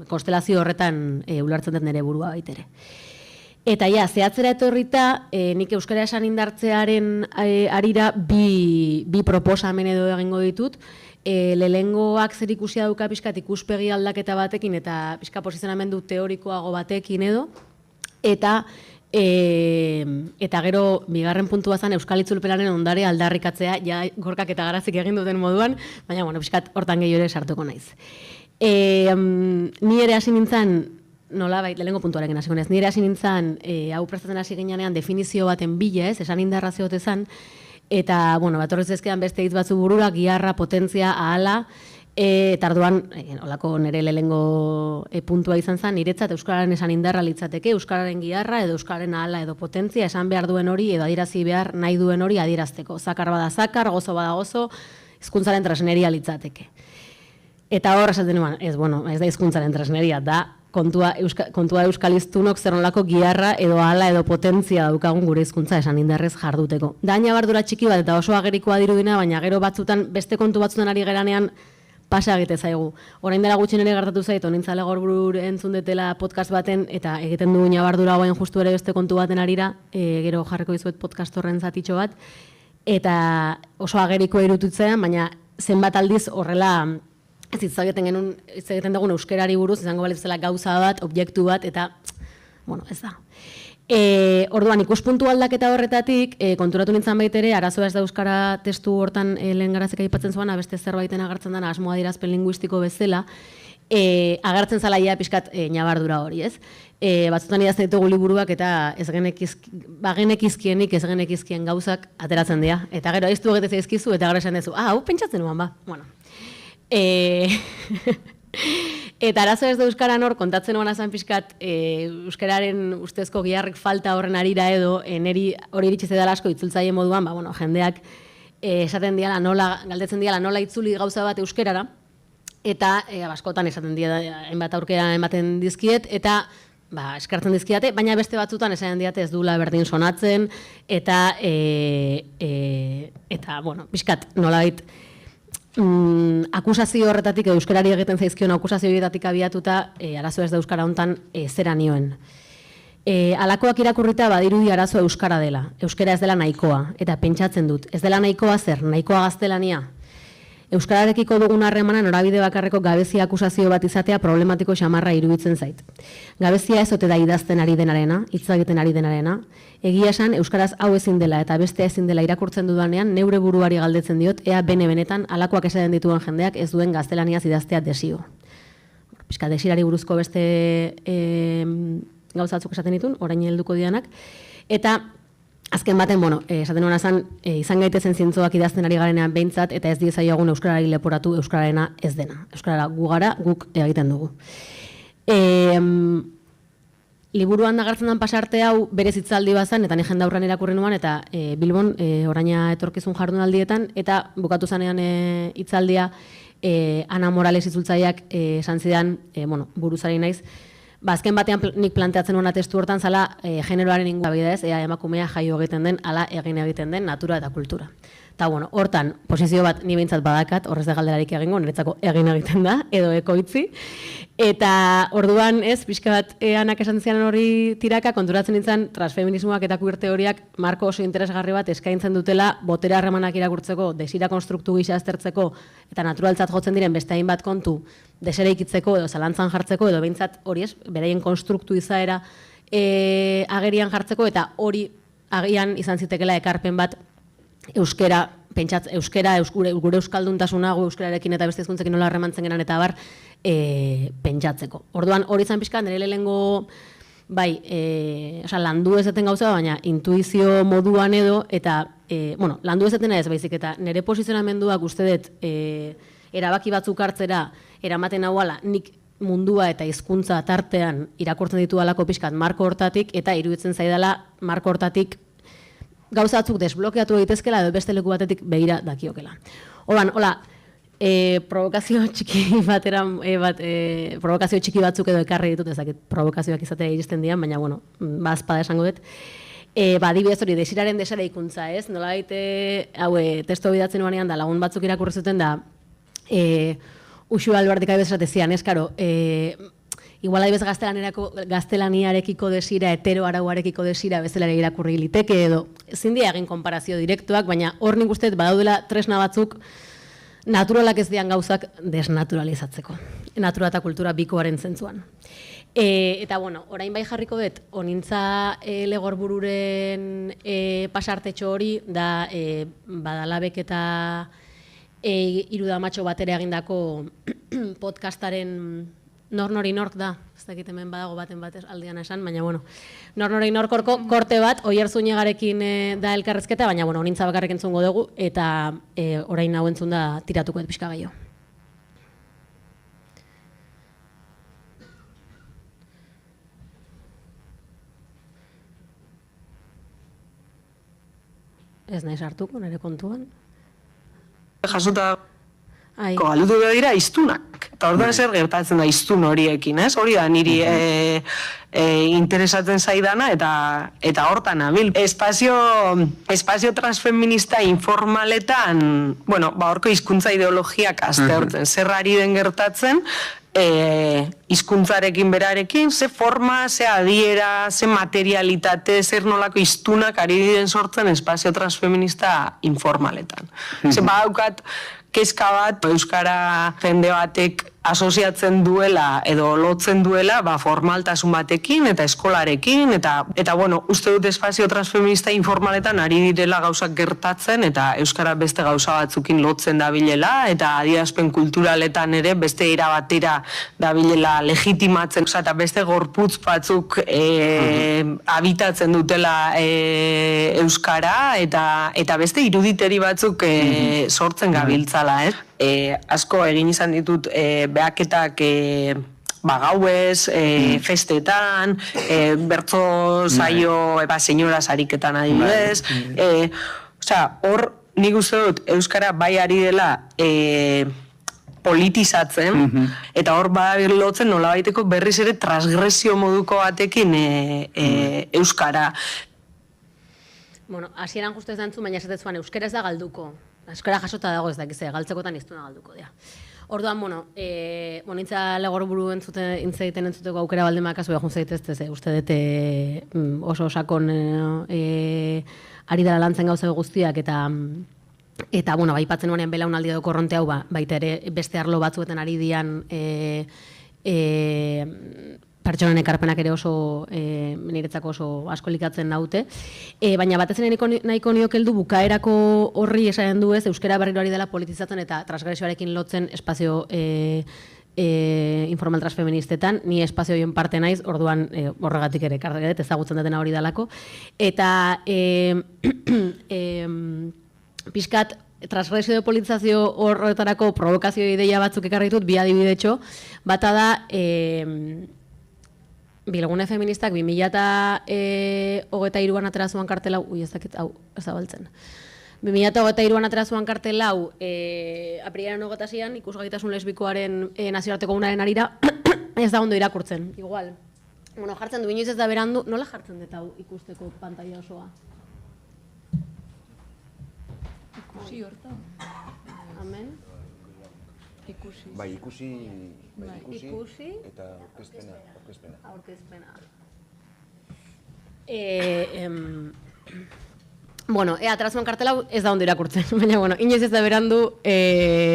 Speaker 4: konstelazio horretan ulertzen dut nire burua baitere. Eta zehatzera etorrita, nik euskara esan indartzearen arira bi proposamen edo egingo ditut, lehengoak zer ikusia dauka pixkat ikuspegi aldaketa batekin eta pixka posizionamendu teorikoago batekin edo, eta gero bigarren puntua zen Euskal Itzulpenaren ondare aldarrikatzea, ja Gorkak eta Garazik egin duten moduan, baina pixkat hortan gehiago ere sartuko naiz. Ni ere hasi nintzen, nolabait, lehengo puntuarekin hasiko naiz, nire hasi nintzen, hau prestatzen hasi ginean definizio baten bila ez, esan indarra zeotezan, eta, batorrez ezkean beste hitz batzu burura, giharra, potentzia, ahala, eta arduan, olako nire lehengo puntua izan zen, niretzat euskararen esan indarra litzateke, euskararen giharra, edo euskararen ahala, edo potentzia, esan behar duen hori, edo adierazi behar nahi duen hori adierazteko. Zakar bada zakar, gozo bada gozo, hizkuntzaren tresneria litzateke. Eta hor esaten nuen, ez da hizkuntzaren tresneria, da kontua euskaliztunok zer nolako giharra edo hala edo potentzia daukagun gure hizkuntza esan indarrez jarduteko. Da ñabardura txiki bat eta oso agerikoa dirudina, baina gero batzutan beste kontu batzutan ari geranean pasa egite zaigu. Orain dela gutxi nire gertatu zait, onintzale Gorburu entzun detela podcast baten, eta egiten du ñabardura hauen justu ere beste kontu baten arira, gero jarriko dizuet podcast horren zatitxo bat, eta oso agerikoa irututzean, baina zenbat aldiz horrela ez hitz egiten dugun euskerari buruz, izango balitzela gauza bat, objektu bat, eta, bueno, ez da. Orduan, ikuspuntu aldaketa horretatik, konturatu nintzen baitere, arazoa ez da euskara testu hortan lehen Garazik aipatzen zuena, beste zerbaiten agertzen dena asmoa dirazpen linguistiko bezala, agertzen zala ia pixkat ñabardura hori, ez? Batzutan idazten ditugu liburuak eta bagenekizkienik ez genekizkien gauzak ateratzen dira. Eta gero, aiztu egite zaizkizu eta gara esan dezu, hau pentsatzen nuan ba. Bueno. Eta arazo ez da euskaran hor, kontatzen nuan azan pixkat euskararen ustezko giharrik falta horren arira edo, neri hori iritsi zedala asko itzultzaile moduan, ba, bueno, jendeak esaten diala galdetzen diala nola itzuli gauza bat euskerara, eta askotan esaten diala hainbat aurkera ematen dizkiet, eta eskartzen dizkiate, baina beste batzutan esaten diate ez duela berdin sonatzen, eta, bueno, pixkat, nolabait, akusazio horretatik, euskarari egiten zaizkion akusazio horretatik abiatuta, arazo ez da euskara hontan zera nioen. Alakoak irakurrita badirudi arazoa euskara dela, euskara ez dela nahikoa, eta pentsatzen dut, ez dela nahikoa zer, nahikoa gaztelania. Euskararekiko dugun harremana norabide bakarreko gabezia akusazio bat izatea problematiko xamarra iruditzen zait. Gabezia ez ote da idazten ari denarena, hitz egiten ari denarena. Egia esan, euskaraz hau ezin dela eta bestea ezin dela irakurtzen dudanean, neure buruari galdetzen diot, ea benetan alakoak esaten dituen jendeak ez duen gaztelaniaz idaztea desio. Pixka, desirari buruzko beste gauzatzuk esaten ditun, orain helduko dianak. Eta azken baten, bueno, esaten nuen azan, izan gaitezen zintzoak idazten ari garenean behintzat, eta ez diezaiogun euskarari leporatu euskararena ez dena. Euskarara gu gara, guk egiten dugu. Liburuan agertzen den pasarte hau berez hitzaldi bazan, eta ni jende aurrean irakurri nuen, eta Bilbon oraina etorkizun jardunaldietan, eta bukatu zanean hitzaldia Ana Morales itzultzaileak esan zidan, buruzari naiz, azken batean nik planteatzen nuena testu hortan zala generoaren ingurua bidez, ea emakumea jaio egiten den, ala egin egiten den natura eta kultura. Eta bueno, hortan posizio bat ni behintzat badakat, horrez da galderarik egingo, niretzako egin egiten da, edo ekoitzi. Eta orduan ez, pixka bat Anak esan zian hori tiraka, konturatzen nintzen transfeminismoak eta queer teoriak marko oso interesgarri bat eskaintzen dutela botere harremanak irakurtzeko, desira konstruktu gisa aztertzeko eta naturaltzat jotzen diren beste hainbat kontu desereikitzeko edo zalantzan jartzeko edo behintzat hori ez, beraien konstruktu izaera agerian jartzeko eta hori agian izan zitekela ekarpen bat euskara, gure euskalduntasuna, euskararekin eta beste hizkuntzekin nola harremantzen geran eta abar pentsatzeko. Orduan hori izan pixka, nire lehenengo landu ezaten gauza, baina intuizio moduan edo, eta, landu ezatena ez baizik, eta nire posizionamenduak uste dut erabaki batzuk hartzera, eramaten hauala, nik mundua eta hizkuntza tartean irakurtzen ditu alako pixkat marko hortatik, eta iruditzen zaidala marko hortatik gauzatzuk desblokeatu egitezkela edo beste leku batetik begira dakiokela. Orduan, hola, provokazio txiki batzuk edo ekarri ditut, ezakit provokazioak izatera iristen dian, baina, bazpada esango dut. Adibidez hori, desiraren deseraikuntza, ez? Nolabait, testu bidatzen nuanean da, lagun batzuk irakurri zuten da, Uxu Albardik aibez esatezian, ez, karo, igual adibez gaztelaniarekiko desira, hetero arauarekiko desira bezala irakurri liteke edo ezin dira egin konparazio direktuak, baina hor nik uste badaudela tresna batzuk naturalak ez dian gauzak desnaturalizatzeko. Natura eta kultura bikoaren zentzuan. Eta, orain bai jarriko dut, onintza Legorbururen pasartetxo hori, da Badalabek eta Irudamatxo batera egindako podcastaren Nor-nori nork da, ez dakit hemen badago baten batez aldean esan, baina Nor-nori norkorko korte bat, Oier Zuniagarekin da elkarrezketa, baina onintza bakarrik entzungo dugu, eta orain hau entzun da tiratuko et pixka gehiago. Ez nahi sartuko, nire kontuan.
Speaker 5: Jasuta galdutu behar dira iztunak. Eta orduan zer gertatzen da iztun horiekin, ez? Hori da niri interesatzen zaidana eta hortan nabil. Espazio transfeminista informaletan, bueno, horko hizkuntza ideologiak aztertzen. Zer ari den gertatzen, hizkuntzarekin berarekin, ze forma, ze adiera, ze materialitate, zer nolako iztunak ari diren sortzen espazio transfeminista informaletan. Ze badaukat kezka bat, euskara jende batek asoziatzen duela edo lotzen duela formaltasun batekin eta eskolarekin eta bueno, uste dut espazio transfeminista informaletan ari direla gauzak gertatzen eta euskara beste gauza batzukin lotzen dabilela eta adierazpen kulturaletan ere beste era batera dabilela legitimatzen eta beste gorputz batzuk habitatzen dutela euskara eta beste iruditeri batzuk sortzen gabiltzala, ez? Asko egin izan ditut behaketak gauez, festetan, bertso saio senyoras ariketan adibidez. Hor, nik uste dut euskara bai ari dela politizatzen, eta hor badabil lotzen nolabaiteko berriz ere transgresio moduko batekin euskara.
Speaker 4: Bueno, hasieran justu ez dantzu, baina esatezuan euskara ez da galduko. Euskara jasota dago ez dakize, galtzekotan iztuna galduko dira. Orduan, intza legor buru egiten entzuteko aukera baldin makazu egun zaitezte, uste dute oso sakon ari dela lantzen gauza guztiak eta baipatzen nuenean belaunaldi edo korronte hau baita ere beste arlo batzuetan ari dian pertsonen ekarpenak ere oso niretzako oso asko likatzen naute. Baina batez ere nahiko niok heldu bukaerako horri esaten du ez, euskara berriro ari dela politizatzen eta transgresioarekin lotzen espazio informal transfeministetan, ni espazio horien parte naiz, orduan horregatik ere karregadet ezagutzen datena hori dalako. Eta pixkat transgresio de politizazio horretarako provokazio ideia batzuk ekarri ditut, bi adibidetxo, bata da Bilgune feministak 2023an atera zuen kartel hau, ez dakit, hau, ez zabaltzen. 2023an atera zuen kartel hau, aprilearen 28an, ikusgaitasun lesbikoaren nazioarteko unaren arira, ez da ondo irakurtzen, igual. Bueno, jartzen du, inoiz ez da berandu, nola jartzen dut hau ikusteko pantalla osoa?
Speaker 2: Ikusi horta.
Speaker 4: Amen.
Speaker 2: Ikusi.
Speaker 1: Ikusi eta aurkezpena.
Speaker 4: Bueno, aterazuan kartela ez da ondo irakurtzen, baina, inoiz ez da berandu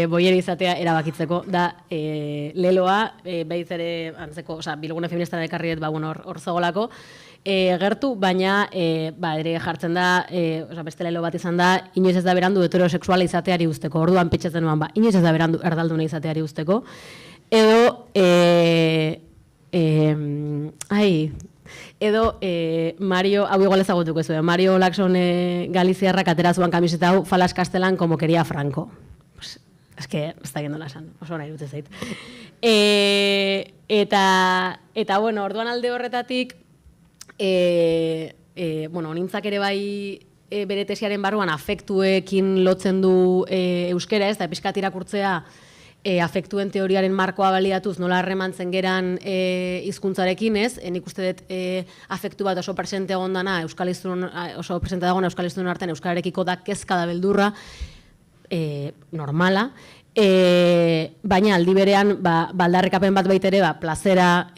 Speaker 4: boieri izatea erabakitzeko, da leloa, behiz ere, antzeko, Bilgune feminista dekarriet, hor zegolako, gertu, baina ere jartzen da, beste lelo bat izan da, inoiz ez da berandu heterosexuala izateari usteko, orduan pitzatzen nuan, inoiz ez da berandu erdalduna izateari usteko, edo, Mario, hau igual ezagutuko ez, Mario Laxon Galiziarrak atera zuen kamiseta hau, Falas Castelan como quería Franco. Ez que, ez da gendola esan, oso nahi dute zait. Eta, orduan alde horretatik, nintzak ere bai bere tesiaren barruan afektuekin lotzen du euskera, ez da pixkat irakurtzea afektuen teoriaren markoa baliatuz nola harremantzen geran hizkuntzarekin, ez? Nik uste dut afektu bat oso presente egondana, oso presente dagoena euskal hiztunon artean euskararekiko da kezka da beldurra, normala, baina aldi berean baldarrekapen bat baitere plazera,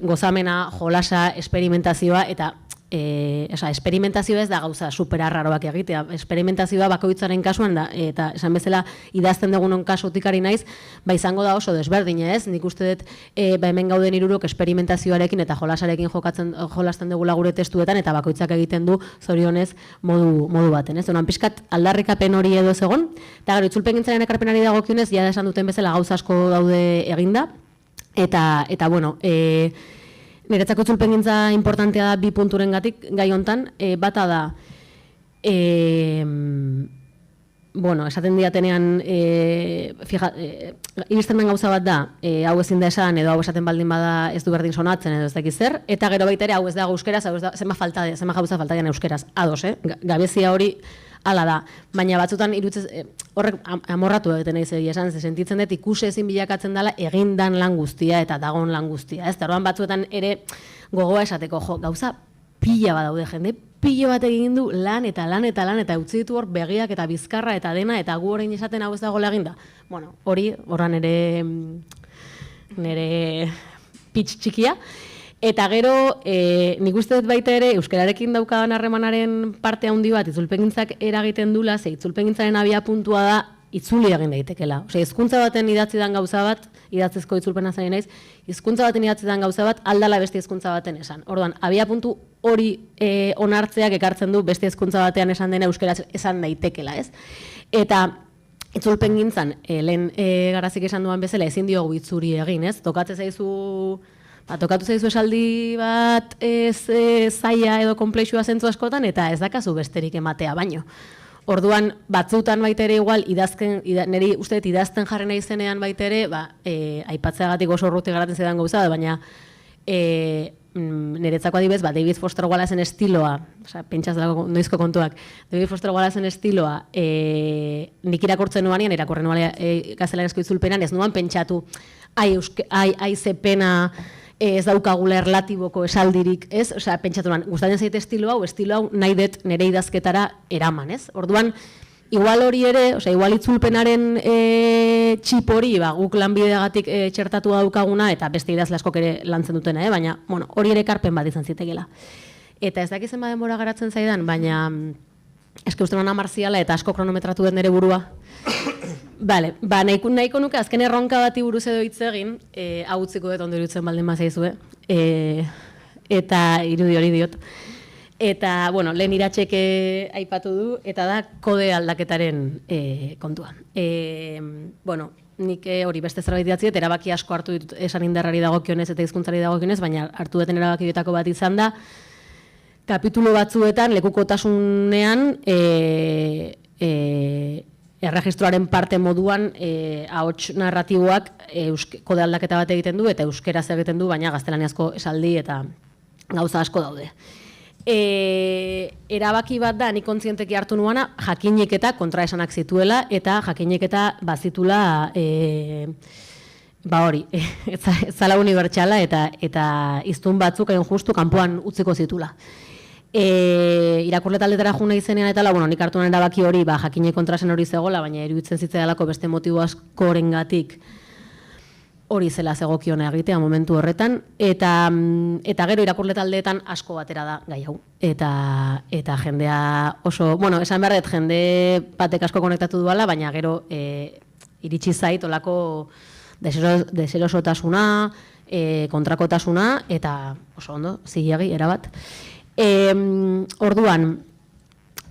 Speaker 4: gozamena, jolasa, esperimentazioa eta esperimentazioa ez da gauza superarraroak egitea. Esperimentazioa bakoitzaren kasuan da, eta esan bezala idazten dugunon kasutik ari naiz, izango da oso desberdina ez. Nik uste dut hemen gauden hirurok esperimentazioarekin eta jolasarekin jolasten dugula gure testuetan eta bakoitzak egiten du zorionez modu baten. Onan pixkat aldarrikapen hori edo ez egon, eta gero itzulpengintzaren ekarpenari dagokionez, ja esan duten bezala gauza asko daude eginda, eta niretzako itzulpengintza importantea da bi punturen gatik gai hontan, bata da, esaten diatenean, iristen den gauza bat da, hau ezin da esan, edo hau esaten baldin bada ez du berdin sonatzen, edo ez dakiz zer, eta gero baita ere hau ez dago euskeraz, hau ez da, zema gauza falta dian euskeraz, ados, gabezia hori hala da. Baina batzutan horrek amorratu egiten nahi zegi esan, sentitzen dut ikusi ezin bilakatzen dela egindan lan guztia eta dagon lan guztia. Ez, orduan batzuetan ere gogoa esateko, gauza pila bat daude jende, pilo bat egin du lan eta utzi ditu hor begiak eta bizkarra eta dena eta gu orain esaten hau ez dagoela eginda. Bueno, horran nire pitch txikia. Eta gero, nik uste dut baita ere, euskararekin daukadan harremanaren parte handi bat itzulpengintzak eragiten dula, ze itzulpengintzaren abia puntua da itzuli egin daitekela. Osea, hizkuntza baten idatzi dan gauza bat, idatzezko itzulpena zain naiz, hizkuntza baten idatzi dan gauza bat aldala beste hizkuntza baten esan. Orduan, abia puntu hori onartzeak ekartzen du beste hizkuntza batean esan dena euskaraz esan daitekela, ez? Eta itzulpengintzan, lehen Garazik esan duan bezala, ezin diogu itzuri egin, ez? Tokatu zaizu esaldi bat zaila edo konplexua zentzu askotan, eta ez dakazu besterik ematea baino. Orduan, batzutan baita ere igual, niri uste dut idazten jarri nahi zenean baita ere, aipatzeagatik oso urruti garatzen zedan gauza, baina niretzako adibez, David Foster Wallace-en estiloa, pentsaz dago noizko kontuak, David Foster Wallace-en estiloa, nik irakurtzen nuanean, irakurren nuanean gaztelaniazko itzulpenan, ez nuan pentsatu, ai ze pena ez daukagula erlatiboko esaldirik, ez? Osea, pentsatu nuan, gustatzen zait estilo hau nahi dut nire idazketara eraman, ez? Orduan, igual hori ere, osea, igual itzulpenaren txip hori, guk lanbideagatik txertatu daukaguna, eta beste idazle askok ere lantzen dutena, baina, bueno, hori ere ekarpen bat izan zitekela. Eta ez dakizen denbora garatzen zaidan, baina, eske uste nuen marziala eta asko kronometratu den nire burua. Bale, nahiko nuke azken erronka bati buruz edo hitz egin, hau utziko dut ondo iruditzen baldin bazaizue, eta irudi hori diot. Eta, bueno, lehen Iratxek aipatu du, eta da kode aldaketaren kontua. Bueno, nik hori beste zerbait idatzi dut, erabaki asko hartu ditut esan indarrari dagokionez eta hizkuntzari dagokionez, baina hartu duten erabakietako bat izan da, kapitulu batzuetan, lekukotasunean, erregistroaren parte moduan ahots narratiboak kode aldaketa bat egiten du eta euskeraz egiten du, baina gaztelaniazko esaldi eta gauza asko daude. Erabaki bat da, nik kontzienteki hartu nuana, jakinik eta kontraesanak zituela eta jakinik eta bazitula hori, ez zala unibertsala eta hiztun batzuk egin justu kanpoan utziko zitula. Irakurle taldetara juna izenean eta bueno, nik hartu nuen erabaki hori jakinek kontrasen hori zegoela, baina iruditzen zitzaidalako beste motibo askorengatik hori zela zegokiona egitea momentu horretan, eta gero irakurle taldeetan asko batera da gai hau. Eta jendea oso, bueno, esan behar dut jende batek asko konektatu duala, baina gero iritsi zait olako deserosotasuna, kontrakotasuna, eta oso ondo, zilegi, erabat. Orduan,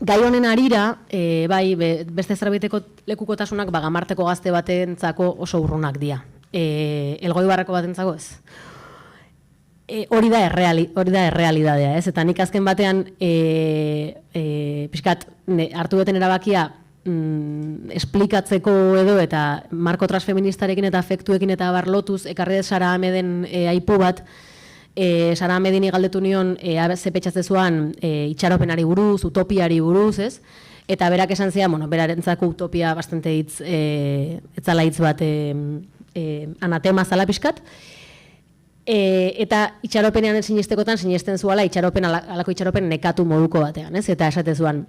Speaker 4: gai honen harira, beste zerbaiteko lekukotasunak Gamarteko gazte batentzako oso urrunak dira. Elgoibarreko batentzako ez. Hori da errealidadea, ez? Eta nik azken batean, pixkat, hartu duten erabakia esplikatzeko edo eta marko transfeministarekin eta afektuekin eta barlotuz, ekarri Sara Ahmeden aipu bat, Sara Ahmedini galdetu nion ze petxatzezuan itxaropenari buruz, utopiari buruz, ez? Eta berak esan zian, bueno, berarentzako utopia bastante etzala hitz bat anatema zala pixkat. Eta itxaropenean sinestekotan sinesten zuala alako itxaropen nekatu moduko batean, ez? Eta esatezuan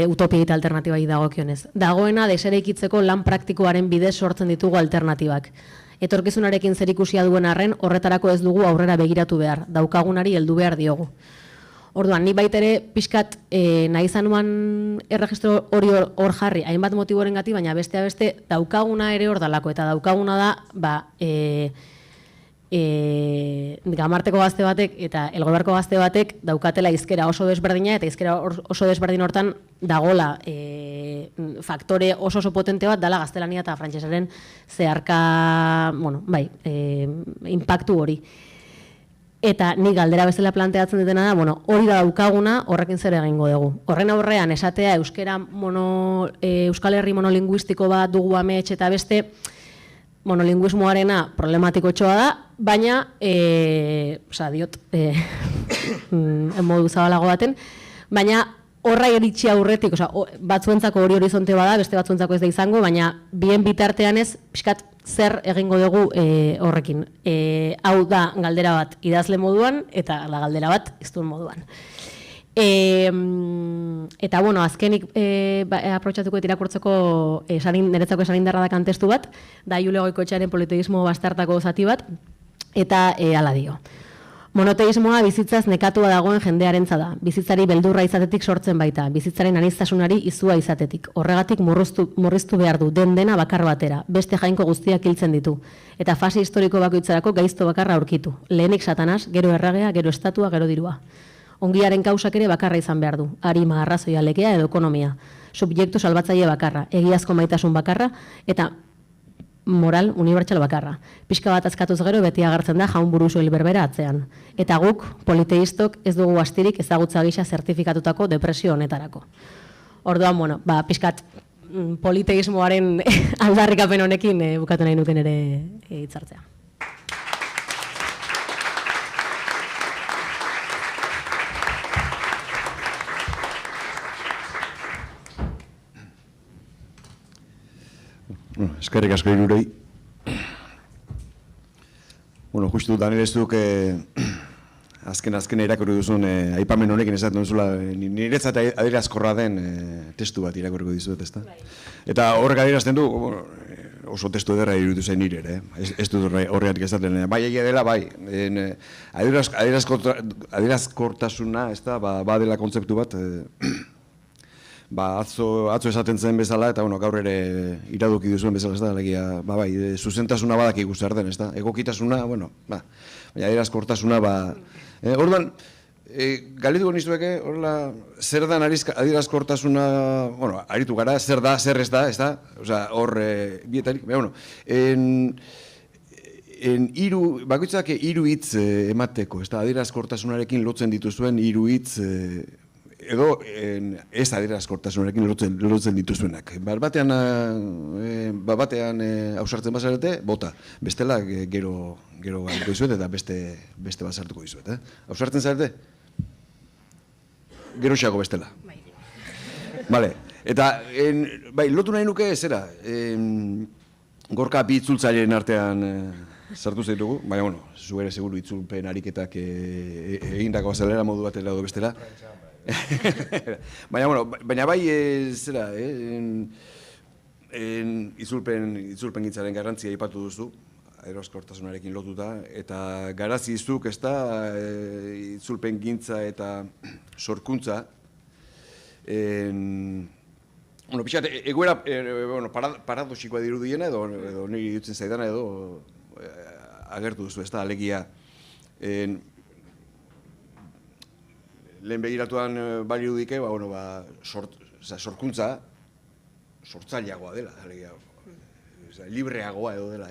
Speaker 4: utopia eta alternatibai dagokionez. Dagoena deseraikitzeko lan praktikoaren bidez sortzen ditugu alternatibak. Etorkizunarekin zerikusia duen arren, horretarako ez dugu aurrera begiratu behar, daukagunari heldu behar diogu. Orduan, ni baitere pixkat nahi zanuan erregistro hori hor jarri, hainbat motiboren gati, baina beste daukaguna ere hor dalako, eta daukaguna da, Gamarteko gazte batek eta Elgoibarko gazte batek daukatela hizkera oso desberdina, eta hizkera oso desberdin hortan dagola faktore oso potente bat dala gaztelania eta frantsesaren zeharka, bueno, impactu hori. Eta ni galdera bezala planteatzen dutena da, bueno, hori da daukaguna, horrekin zer egingo dugu. Horren aurrean esatea Euskal Herri monolinguistiko bat dugu amets eta beste monolinguismoarena problematiko txoa da, baina, diot, modu zabalago baten, baina horra iritsi aurretik, batzuentzako hori horizonte bada, beste batzuentzako ez da izango, baina bien bitartean ez, pixkat zer egingo dugu horrekin. Hau da galdera bat idazle moduan, eta da galdera bat iztun moduan. Eta, bueno, azkenik aprotxatuko irakurtzeko niretzako esanindarra da kantestu bat, da Jule Goikoetxearen politeismo bastartako zati bat, eta hala dio. Monoteismoa bizitzaz nekatua dagoen jendearentza da. Bizitzari beldurra izatetik sortzen baita, bizitzaren aniztasunari izua izatetik. Horregatik murriztu behar du, dena bakar batera, beste jainko guztiak hiltzen ditu. Eta fase historiko bakoitzarako gaizto bakarra aurkitu. Lehenik Satanas, gero erragea, gero estatua, gero dirua. Ongiaren kausak ere bakarra izan behar du. Arima, arrazoia, legea edo ekonomia. Subjektu salbatzaile bakarra, egiazko maitasun bakarra, eta moral unibertsal bakarra. Pixka bat azkatuz gero beti agertzen da jaun buru soil berbera atzean. Eta guk, politeistok, ez dugu astirik ezagutza gisa zertifikatutako depresio honetarako. Orduan, bueno, pixkat politeismoaren aldarrikapen honekin bukatu nahi nuken ere hitzartzea.
Speaker 1: Eskerrik asko hirurei. Bueno, justu Daniel ez duk azken irakurri duzun aipamen honekin esaten duzula niretzat adierazkorra den testu bat irakurriko dizuet, ezta? Eta horrek adierazten du, oso testu ederra iruditu zen nire ere, ez dut horregatik esaten, bai egia dela, bai, adierazkortasuna, ezta, badela kontzeptu bat, atzo esaten zen bezala, eta gaur ere iradoki duzuen bezala, ez da, legia, bai, zuzentasuna badak ikusten den, ez da, egokitasuna, baina adierazkortasuna, orduan, galituko nizueke, zer da adierazkortasuna, aritu gara, zer da, zer ez da, ez da, hor, bietarik, bakoitzak hiru hitz emateko, ez da, adierazkortasunarekin lotzen dituzuen hiru hitz, edo ez adierazkortasunarekin lotzen dituzuenak. Batean ausartzen bazarete, bota. Bestela, gero galduko dizuet eta beste bazartuko dizuet. Ausartzen zarete? Gero xago bestela. Bale. Eta, lotu nahi nuke, zera, gorka bi itzultzaileen artean sartu zaitugu, baina, zu ere seguru itzulpen ariketak egindako azelera modu batela edo bestela. Baina bai, zera, itzulpen gintzaren garrantzia aipatu duzu, adierazkortasunarekin lotuta, eta garazi izuk, ez da, itzulpen gintza eta sorkuntza, pixat, egoera paradoxikoa dirudiena, edo niri dutzen zaidana, edo agertu duzu, ez da, alegia, lehen begiratuan balio dike, sorkuntza sortzaileagoa dela, libreagoa edo dela.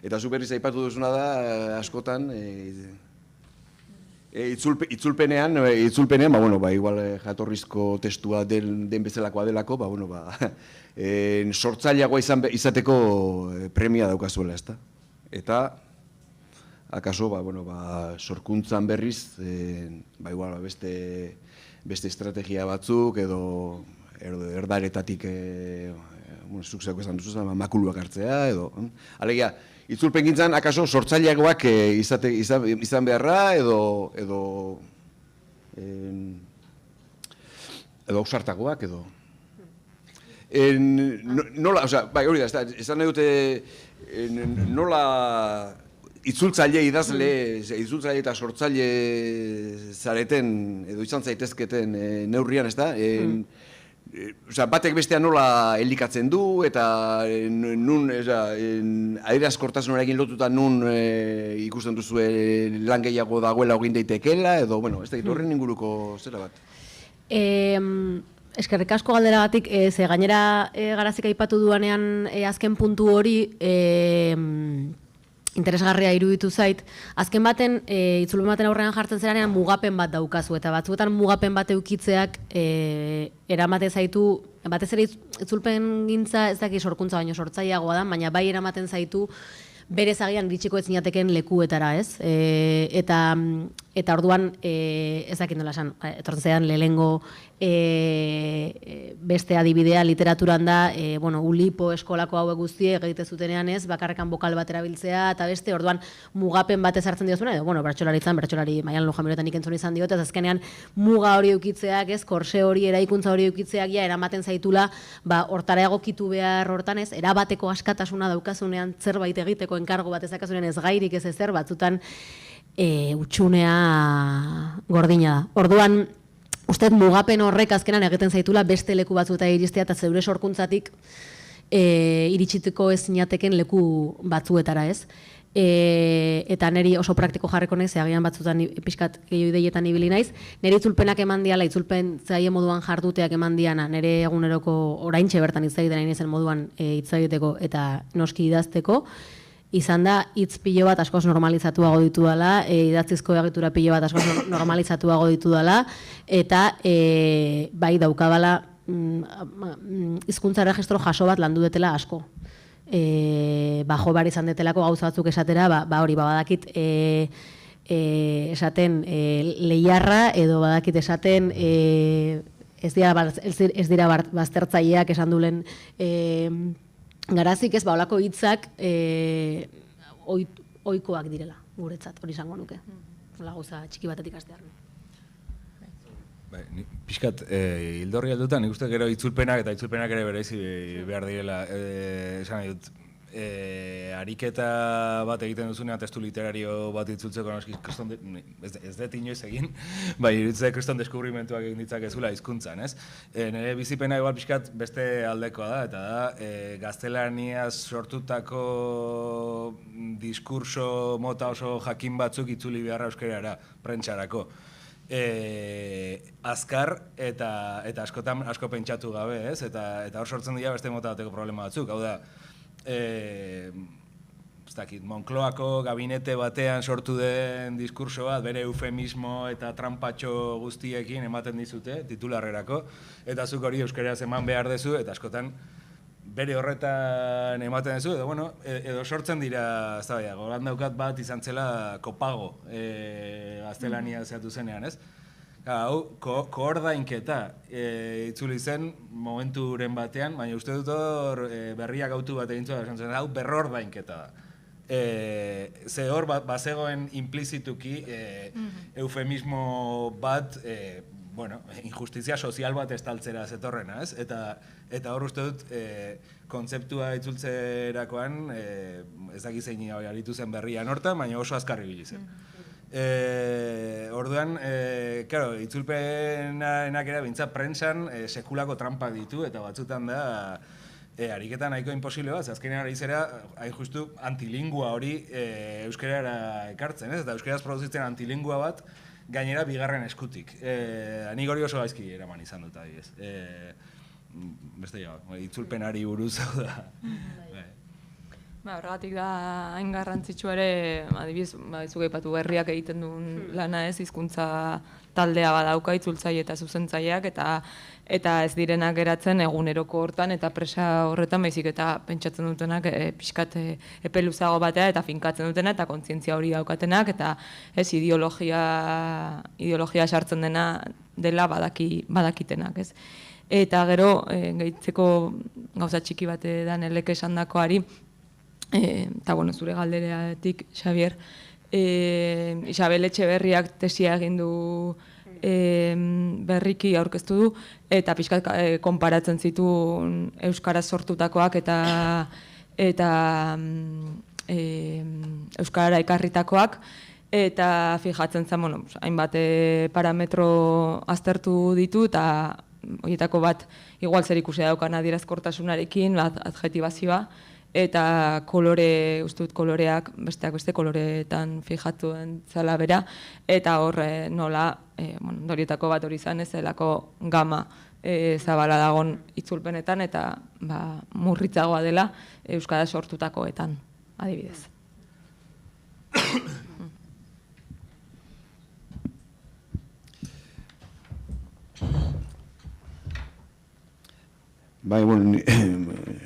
Speaker 1: Eta zu berriz aipatu duzuna da, askotan, itzulpenean, igual jatorrizko testua den bezalakoa delako, sortzaileagoa izateko premia daukazuela, ezta? Eta, akaso, sorkuntzan berriz, beste estrategia batzuk, edo erdaretatik, zuk esan duzu, makuluak hartzea, edo. Alegia, itzulpen gintzan, akaso, sortzaileagoak izan beharra, edo ausartagoak, edo. Nola, hori da, esan nahi dute, nola itzultzaile idazle, itzultzaile eta sortzaile zareten, edo izan zaitezketen neurrian, ez da? Batek bestea nola elikatzen du, eta adierazkortasunarekin lotuta nun ikusten duzu lan gehiago dagoela egin daitekela, edo, ez da, horren inguruko zera bat?
Speaker 4: Eskerrik asko galderagatik, ze gainera Garazik aipatu duanean azken puntu hori, interesgarria iruditu zait. Azken baten, itzulpen baten aurrean jartzen zeranean mugapen bat daukazu, eta batzuetan mugapen bat eukitzeak eramate zaitu, batez ere itzulpen gintza ez daki sorkuntza baino sortzaileagoa da, baina bai eramaten zaitu berez agian iritsiko ez zinateken lekuetara, ez? Eta orduan, ez dakit nola esan, etortzen zaidan lehengo beste adibidea literaturan da, Ulipo eskolako hauek guztie egite zutenean ez, bakarrekan bokal bat erabiltzea, eta beste, orduan mugapen bat ezartzen diozuna, edo, bertsolari Maialen Lujamirotan ikentzun izan diot, ez azkenean muga hori eukitzeak, ez, korse hori, eraikuntza hori eukitzeak, ja, eramaten zaitula, hortara egokitu behar hortan ez, erabateko askatasuna daukazunean zerbait egiteko enkargo bat ezakazunean ez gairik ez ezer, batzutan utxunea gordina da. Orduan, uste mugapen horrek azkenan egiten zaitula beste leku batzuetara iristea eta zeure sorkuntzatik iritsiteko ez zinateken leku batzuetara ez. Eta niri oso praktiko jarreko naiz, agian batzutan pixkat gehiago ideietan ibili naiz. Nire itzulpenak eman diala, itzulpen zaie moduan jarduteak eman diana, nire eguneroko oraintxe bertan hitz egiten nahi zen moduan hitz egiteko eta noski idazteko, izan da hitz pilo bat askoz normalizatuago ditu dela, idatzizko egitura pilo bat askoz normalizatuago ditu dela, eta bai daukabala hizkuntza erregistro jaso bat landu detela asko. Jo behar izan detelako gauza batzuk esatera, hori badakit esaten lehiarra edo badakit esaten ez dira baztertzaileak esan dulen garazik ez, olako hitzak ohikoak direla guretzat, hori izango nuke. Hola gauza txiki batetik hastear.
Speaker 3: Pixkat, hildorri aldutan, nik uste gero itzulpenak eta itzulpenak ere bereizi behar direla. Esan nahi dut, ariketa bat egiten duzunean testu literario bat itzultzeko noski ez dut inoiz egin, iruditzea kriston deskubrimentuak egin ditzakezula hizkuntzan, ez? Nire bizipena igual pixkat beste aldekoa da, eta da, gaztelaniaz sortutako diskurso mota oso jakin batzuk itzuli beharra euskerara, prentxarako. Azkar eta askotan asko pentsatu gabe, ez? Eta hor sortzen dira beste mota bateko problema batzuk. Hau da, Moncloako gabinete batean sortu den diskurso bat, bere eufemismo eta trampatxo guztiekin ematen dizute, titularrerako, eta zuk hori euskaraz eman behar dezu, eta askotan bere horretan ematen duzu, edo sortzen dira, goran daukat bat izan zela kopago gaztelania zeatu zenean, ez? Hau, koordainketa itzuli zen momenturen batean, baina uste dut hor berriak autu bat egin zuen, hau berrordainketa da. Ze hor bazegoen implizituki eufemismo bat, injustizia sozial bat estaltzera zetorrena, ez? Eta hor uste dut, kontzeptua itzultzerakoan, ez dakiz zein aritu zen berrian hortan, baina oso azkarri ibili zen. Orduan, itzulpenak ere bintzat prentsan sekulako trampak ditu, eta batzutan da, ariketan nahiko imposible bat, azkenean ari zera, hain justu, antilingua hori euskarara ekartzen, ez? Eta euskaraz produzitzen antilingua bat, gainera bigarren eskutik. Nik hori oso gaizki eraman izan dut, adibidez. Beste itzulpenari buruz hau da.
Speaker 2: Horregatik da hain garrantzitsua ere, adibidez, zuk aipatu berriak egiten duen lana ez, hizkuntza taldea badauka itzultzaile eta zuzentzaileak, eta ez direnak geratzen eguneroko hortan eta presa horretan, baizik eta pentsatzen dutenak pixkat epe luzago batea eta finkatzen dutena eta kontzientzia hori daukatenak, eta ez ideologia sartzen dela badakitenak, ez. Eta gero, gehitzeko gauza txiki bat da Nelek esandakoari, eta zure galdereatik, Xabier, Isabel Etxeberriak tesia egin du berriki aurkeztu du, eta pixkat konparatzen zituen euskaraz sortutakoak eta euskarara ekarritakoak, eta fijatzen zen, hainbat parametro aztertu ditu, eta horietako bat igual zer ikusi daukan adierazkortasunarekin, adjetibazioa, eta kolore, uste dut koloreak, besteak beste koloreetan fijatuen zela bera, eta hor nola, horietako bat hori izan ez zelako gama zabala dagon itzulpenetan, eta murritzagoa dela euskara sortutakoetan, adibidez.
Speaker 1: Bai, bueno,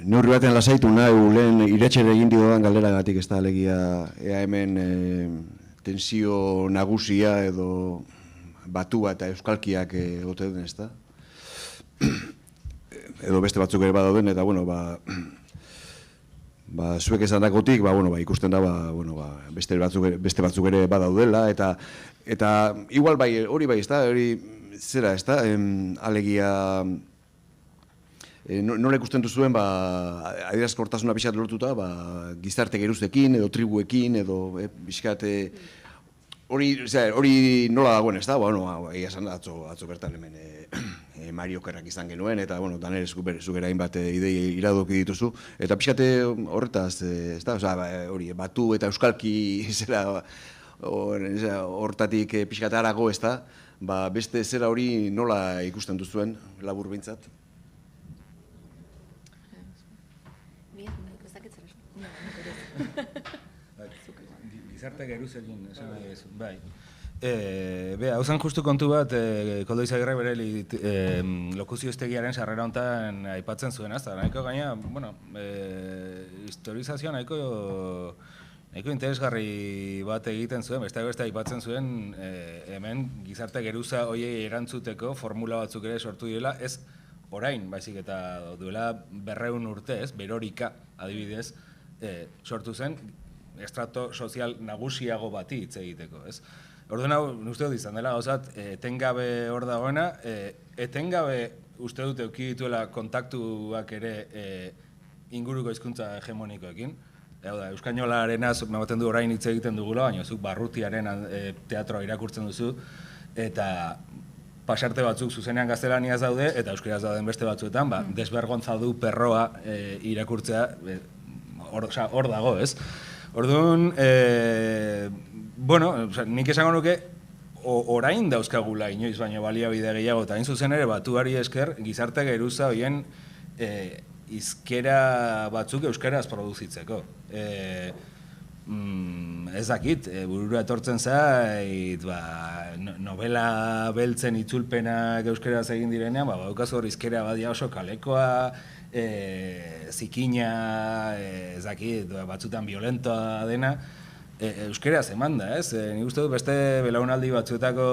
Speaker 1: neurri batean lasaitu nahi, lehen iratxere egin diodan galderagatik, ez da, alegia, ea hemen tensio nagusia edo batua eta euskalkiak ote den, ez da? Edo beste batzuk ere badauden, eta, bueno, zuek esandakotik, ikusten da, beste batzuk ere badaudela, eta igual bai, hori bai, ez da, hori zera, ez da, alegia, nola ikusten duzuen, adierazkortasuna pixat lortuta, gizarte geruzekin, edo tribuekin, edo pixkat, hori nola dagoen, ez da? Egia esan da, atzo bertan hemen Mario Kerrak izan genuen, eta, danere zugera hainbat idei iradoki dituzu, eta pixkate horretaz, ez da? Hori, batu eta euskalki zera hortatik pixkate harago, ez da? Beste zera hori nola ikusten duzuen, labur behintzat?
Speaker 3: Gizarte geruzekin, esan nahi ez, bai. Hau zen justu kontu bat, Koldo Izagirre bere lokuzio estegiaren sarrera honetan aipatzen zuen, azta, nahiko gaina, historizazioa nahiko interesgarri bat egiten zuen, beste aipatzen zuen, hemen gizarte geruza hoiei erantzuteko formula batzuk ere sortu direla, ez orain, baizik eta duela 200 urte, ez, berorika adibidez, sortu zen, estrato sozial nagusiago bati hitz egiteko, ez? Orduan hau, uste dut izan dela, gauzat, etengabe hor dagoena, etengabe uste dut eduki dituela kontaktuak ere inguruko hizkuntza hegemonikoekin. Euskainolarenaz, ematen du orain hitz egiten dugula, baina zuk Barrutiaren teatroa irakurtzen duzu, eta pasarte batzuk zuzenean gaztelaniaz daude, eta euskeraz dauden beste batzuetan, desbergontzadu perroa irakurtzea, hor dago, ez? Orduan, nik esango nuke, orain dauzkagula inoiz baino baliabide gehiago, eta hain zuzen ere batuari esker, gizarte geruza horien hizkera batzuk euskaraz produzitzeko. Ez dakit, burura etortzen zait, novela beltzen itzulpenak euskaraz egin direnean, baukazu hor hizkera badia oso kalekoa, zikina, ez dakit, batzutan violentoa dena, euskeraz eman da, ez? Nik uste dut beste belaunaldi batzuetako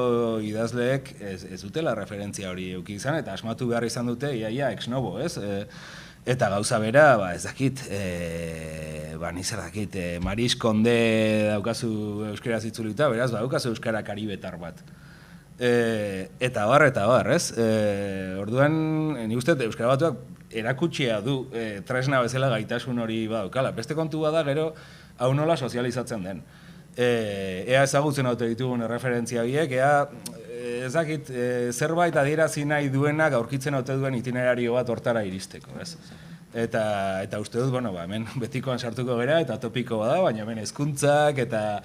Speaker 3: idazleek ez dutela referentzia hori eduki izan, eta asmatu behar izan dute, iaia, ex novo, ez? Eta gauza bera, ez dakit, nizer dakit, Maris Konde daukazu euskeraz itzulita, beraz, daukazu euskara karibetar bat. Eta bar, ez? Orduan, nik uste dut, euskara batuak erakutsia du tresna bezala gaitasun hori badaukala. Beste kontu bada gero hau nola sozializatzen den. Ea ezagutzen haute ditugun referentzia biek, ea ezakit zerbait adierazi nahi duenak aurkitzen haute duen itinerario bat hortara iristeko, ez? Eta uste dut, hemen betikoan sartuko gera eta topiko bada, baina hemen hezkuntzak eta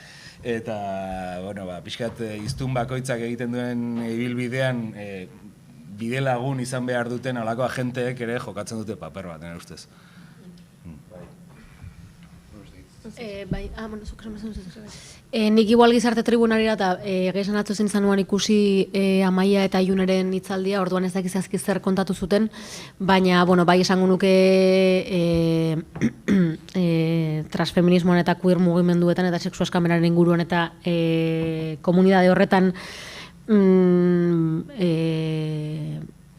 Speaker 3: pixkat hiztun bakoitzak egiten duen ibilbidean bide lagun izan behar duten halako agenteek ere jokatzen dute paper bat, nire ustez.
Speaker 4: Nik igual gizarte tribunarira eta egizan atzo zintzen ikusi Amaia eta Iuneren hitzaldia, orduan ez dakizazki zer kontatu zuten, baina, bai esango nuke transfeminismoan eta queer mugimenduetan eta sexu askameraren inguruan eta komunidade horretan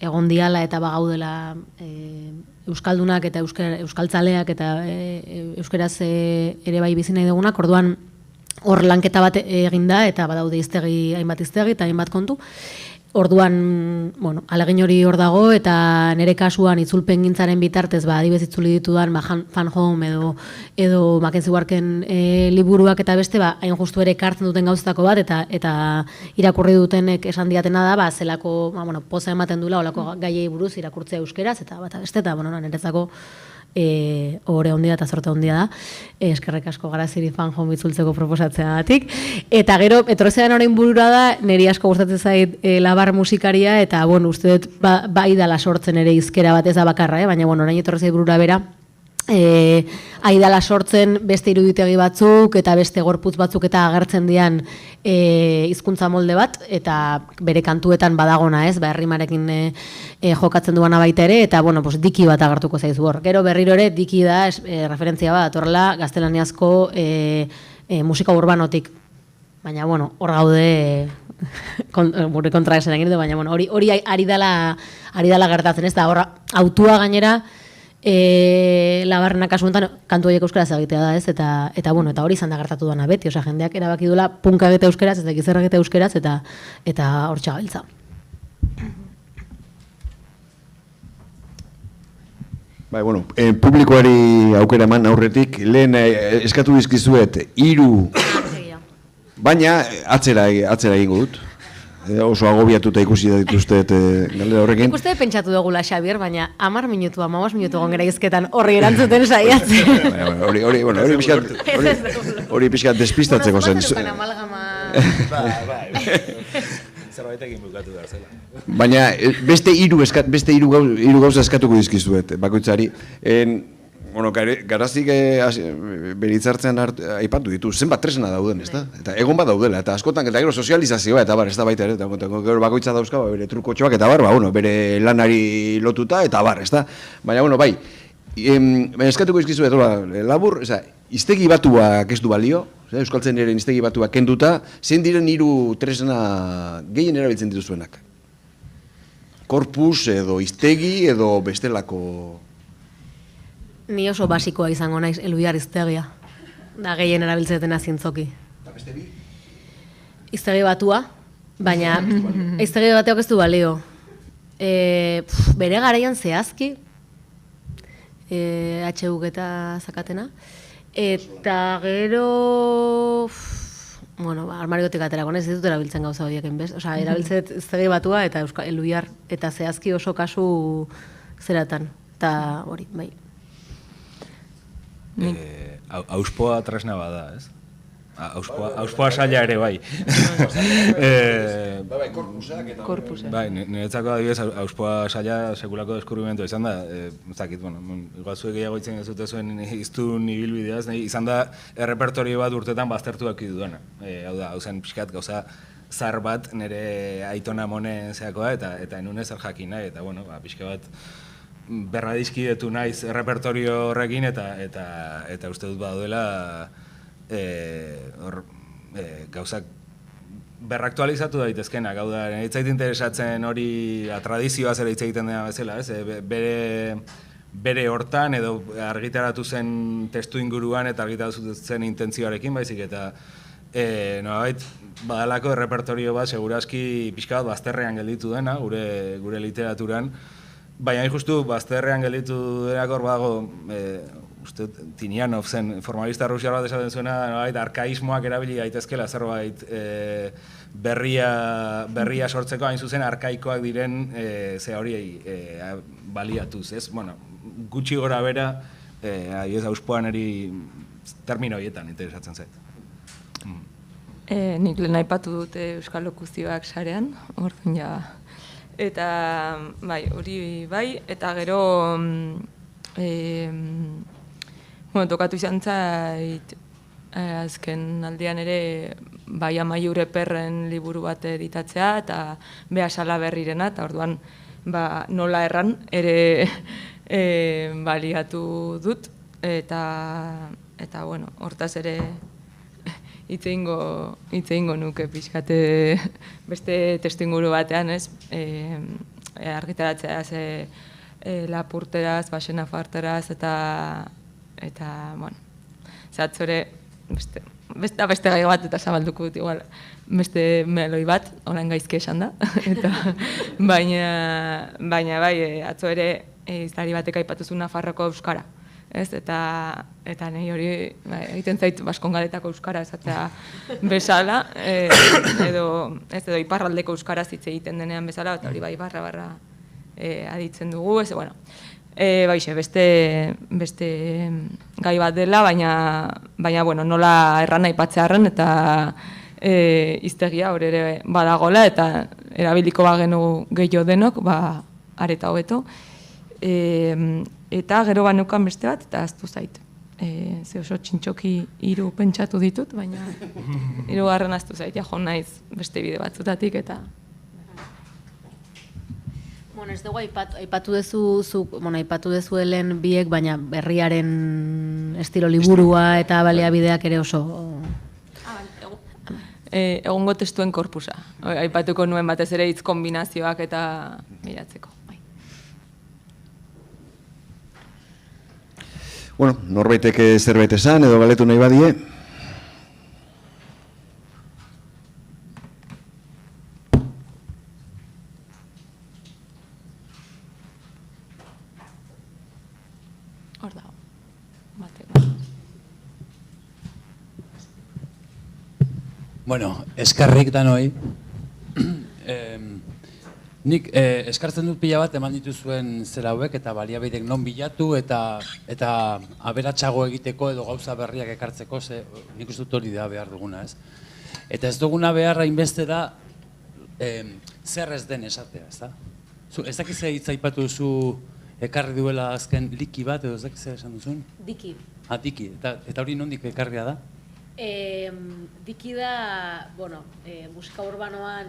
Speaker 4: egon diala eta bagaudela euskaldunak eta euskaltzaleak eta euskeraz ere bai bizi nahi dugunak, orduan hor lanketa bat egin da eta badaude hainbat hiztegi eta hainbat kontu. Orduan, alegin hori hor dago eta nire kasuan itzulpen gintzaren bitartez, adibez itzuli ditudan Fan Home edo Mackenzie Warken liburuak eta beste, hain justu ere ekartzen duten gauzetako bat eta irakurri dutenek esan diatena da, zelako poza ematen dula olako gaiei buruz irakurtzea euskeraz eta bat beste, eta niretzako ohore handia eta zorte handia da. Eskerrik asko Garaziri Fan Home itzultzeko proposatzeagatik. Eta gero, etorzean orain burura da, niri asko gustatzen zait Labar musikaria, eta uste dut bai dala sortzen ere hizkera bat ez da bakarra, baina orain etorrezait burura bera, aidala sortzen beste iruditegi batzuk eta beste gorputz batzuk eta agertzen dian hizkuntza molde bat, eta bere kantuetan badagona, ez, herrimarekin jokatzen duana baita ere, eta bueno, pues, diki bat agertuko zaizu hor. Gero berriro ere diki da referentzia bat, horrela gaztelaniazko musika urbanotik. Baina, bueno, hor gaude gure kontra esan egin du, baina, bueno, hori ari dala gertatzen, ez da, hor autua gainera, Labarrena kasu honetan kantu horiek euskaraz egitea da, ez? Eta bueno, eta hori izan da gertatu dana beti, osea, jendeak erabaki duela punka egitea euskaraz, ez dakiz zer egitea euskaraz, eta hortxe gabiltza.
Speaker 1: Bai, bueno, publikoari aukera eman aurretik, lehen eskatu dizkizuet 3, baina atzera egingo dut. Oso agobiatuta ikusi da dituztet galdera horrekin.
Speaker 4: Ikuste pentsatu dugula, Xabier, baina 10 minutu, 15 minutu gongera izketan horri erantzuten saiatzen.
Speaker 1: Hori pixkat despistatzeko zen.
Speaker 3: Zerbaitekin bukatu behar zela.
Speaker 1: Baina beste hiru gauza eskatuko dizkizuet, bakoitzari. Bueno, Garazik beritzartzen aipatu ditu, zenbat tresna dauden, ezta? Eta egon bat daudela, eta askotan, eta gero sozializazioa, eta bar, ez da baita ere, eta gero bakoitza dauzka, bere trukotxoak, eta bar, bere lanari lotuta, eta bar, ezta? Baina, bueno, bai, eskatuko izkizu, labur, iztegi batuak ez du balio, euskaltzen ere iztegi batuak kenduta, zein diren 3 tresna gehien erabiltzen dituzuenak? Korpus, edo iztegi, edo bestelako...
Speaker 4: Ni oso basikoa izango naiz, Elbiar hiztegia. Da gehien erabiltzetena zintzoki.
Speaker 1: Eta beste bi?
Speaker 4: Hiztegi batua, baina hiztegi bateok ez du balio. Bere garaian zehazki, HUk eta zakatena, eta gero... Bueno, armariotik aterako naiz, ez dut erabiltzen gauza horiek enbez. Osea, erabiltzet hiztegi batua eta Elbiar eta zehazki oso kasu zeratan. Eta hori, bai.
Speaker 3: Auspoa tresna bada, ez? Auspoa saia ere, bai.
Speaker 1: Bai, korpusak eta...
Speaker 3: Bai, niretzako adibidez, auspoa saia sekulako deskubrimentu izan da, zakit, bueno, igual zuek gehiago itzen ez dute zuen iztun ibilbideaz, izan da errepertorio bat urtetan baztertuak duena. Hau da, hau zen pixkat gauza zar bat nire aitona monen zeakoa eta enunez zer jakin nahi, eta bueno, pixka bat berradizkidetu naiz errepertorio horrekin eta uste dut baduela gauzak berraktualizatu daitezkenak, hau da, hitzait interesatzen hori tradizioa zera hitz egiten dena bezala, ez? Bere hortan edo argitaratu zen testu inguruan eta argitaratu zen intentzioarekin baizik eta nolabait badalako errepertorio bat segurazki pixka bat bazterrean gelditu dena gure literaturan. Baina justu bazterrean gelditu denak hor badago, uste Tinianov zen formalista rusiar bat esaten zuena, arkaismoak erabili gaitezkela zerbait berria sortzeko hain zuzen arkaikoak diren ze hori baliatuz, ez? Bueno, gutxi gora bera, ez auspoan eri termino horietan interesatzen zait.
Speaker 2: Nik lehen aipatu dute euskal lokuzioak sarean, orduan ja... Eta, bai, hori bai, eta gero, tokatu izan zait, azken aldian ere, bai Amaiur Eperren liburu bat editatzea, eta Bea Salaberrirena, eta orduan, nola erran, ere baliatu dut, eta bueno, hortaz ere, hitz egingo nuke pixkate beste testuinguru batean, ez? Argitaratzea lapurteraz, baxenafarteraz eta bueno, zatzore beste gai bat eta zabalduko dut igual beste meloi bat, orain gaizki esan da. Baina bai, atzo ere izlari batek aipatu zuen Nafarroko euskara. Ez, eta nahi hori egiten zait Baskongaletako euskara esatzea bezala, edo iparraldeko euskaraz hitz egiten denean bezala, eta hori bai barra aditzen dugu, ez, bueno, beste gai bat dela, baina bueno, nola erran aipatzearren eta hiztegia hori ere badagola, eta erabiliko bagenu gehiago denok, areta hobeto. Eta gero baneukan beste bat, eta aztu zait. Ze oso txintxoki 3 pentsatu ditut, baina 3. aztu zait, jo naiz beste bide batzutatik, eta...
Speaker 4: Bueno, ez dugu aipatu dezu helen biek, baina berriaren estilo liburua eta baliabideak ere oso...
Speaker 2: Egongo testuen korpusa. Aipatuko nuen batez ere hitz kombinazioak eta miratzeko.
Speaker 1: Bueno, norbaitek zerbait esan edo galetu nahi badie.
Speaker 2: Hor dago. Bateko.
Speaker 6: Bueno, eskarrik danoi. Nik eskartzen dut pila bat eman dituzuen zera hauek eta baliabideek non bilatu eta aberatsago egiteko edo gauza berriak ekartzeko, nik uste dut hori da behar duguna, ez? Eta ez duguna beharra inbeste da zer ez den esatea, ez da? Ez dakiz hitz aipatu duzu ekarri duela azken liki bat edo ez dakiz esan duzun?
Speaker 4: Diki.
Speaker 6: Diki, eta hori nondik ekarria da?
Speaker 4: Diki da, bueno, musika urbanoan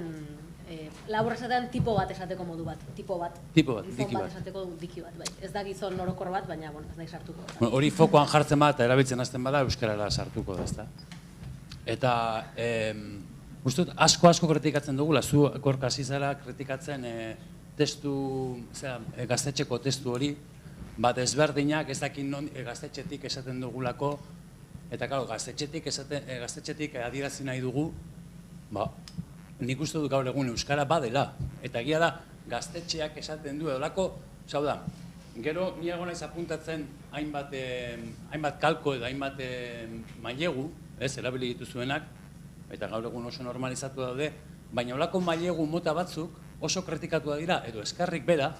Speaker 4: labur esatean tipo bat esateko modu bat, tipo bat,
Speaker 6: diki
Speaker 4: bat
Speaker 6: bat.
Speaker 4: esateko diki bat, bai. Ez da gizon orokor bat, baina, bueno, ez da sartuko.
Speaker 6: Hori fokoan jartzen bat eta erabiltzen hasten bada euskarara sartuko da, ezta? Eta uste dut asko kritikatzen dugula, zu Gorka hasi zara kritikatzen gaztetxeko testu hori, bat ezberdinak ez dakin non gaztetxetik esaten dugulako, eta claro, gaztetxetik adierazi nahi dugu, nik uste dut gaur egun euskara badela, eta egia da gaztetxeak esaten du edolako, zau da, gero niago naiz apuntatzen hainbat kalko edo hainbat mailegu, erabili dituzuenak, eta gaur egun oso normalizatu daude, baina olako mailegu mota batzuk oso kritikatua dira, edo eskarrik bera,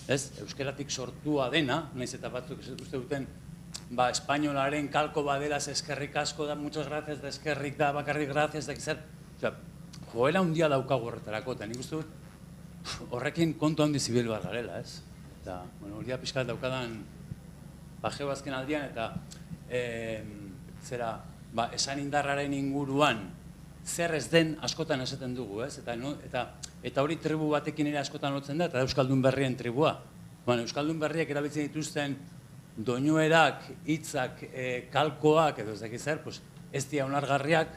Speaker 6: euskaratik sortua dena, naiz eta batzuk uste duten, espainolaren kalko badela eskerrik asko da, muchas gracias da eskerrik da, bakarrik gracias da zer, joera handia daukagu horretarako, eta nik uste dut horrekin kontu handi zibil bat garela, ez? Eta, hori da pixkat daukadan bajeo azken aldian, eta esan indarraren inguruan zer ez den askotan esaten dugu, ez? Eta hori tribu batekin ere askotan lotzen da, eta Euskaldun Berrien tribua. Euskaldun Berriek erabiltzen dituzten doinuerak, hitzak, kalkoak, edo ez dakit zer, ez dira onargarriak,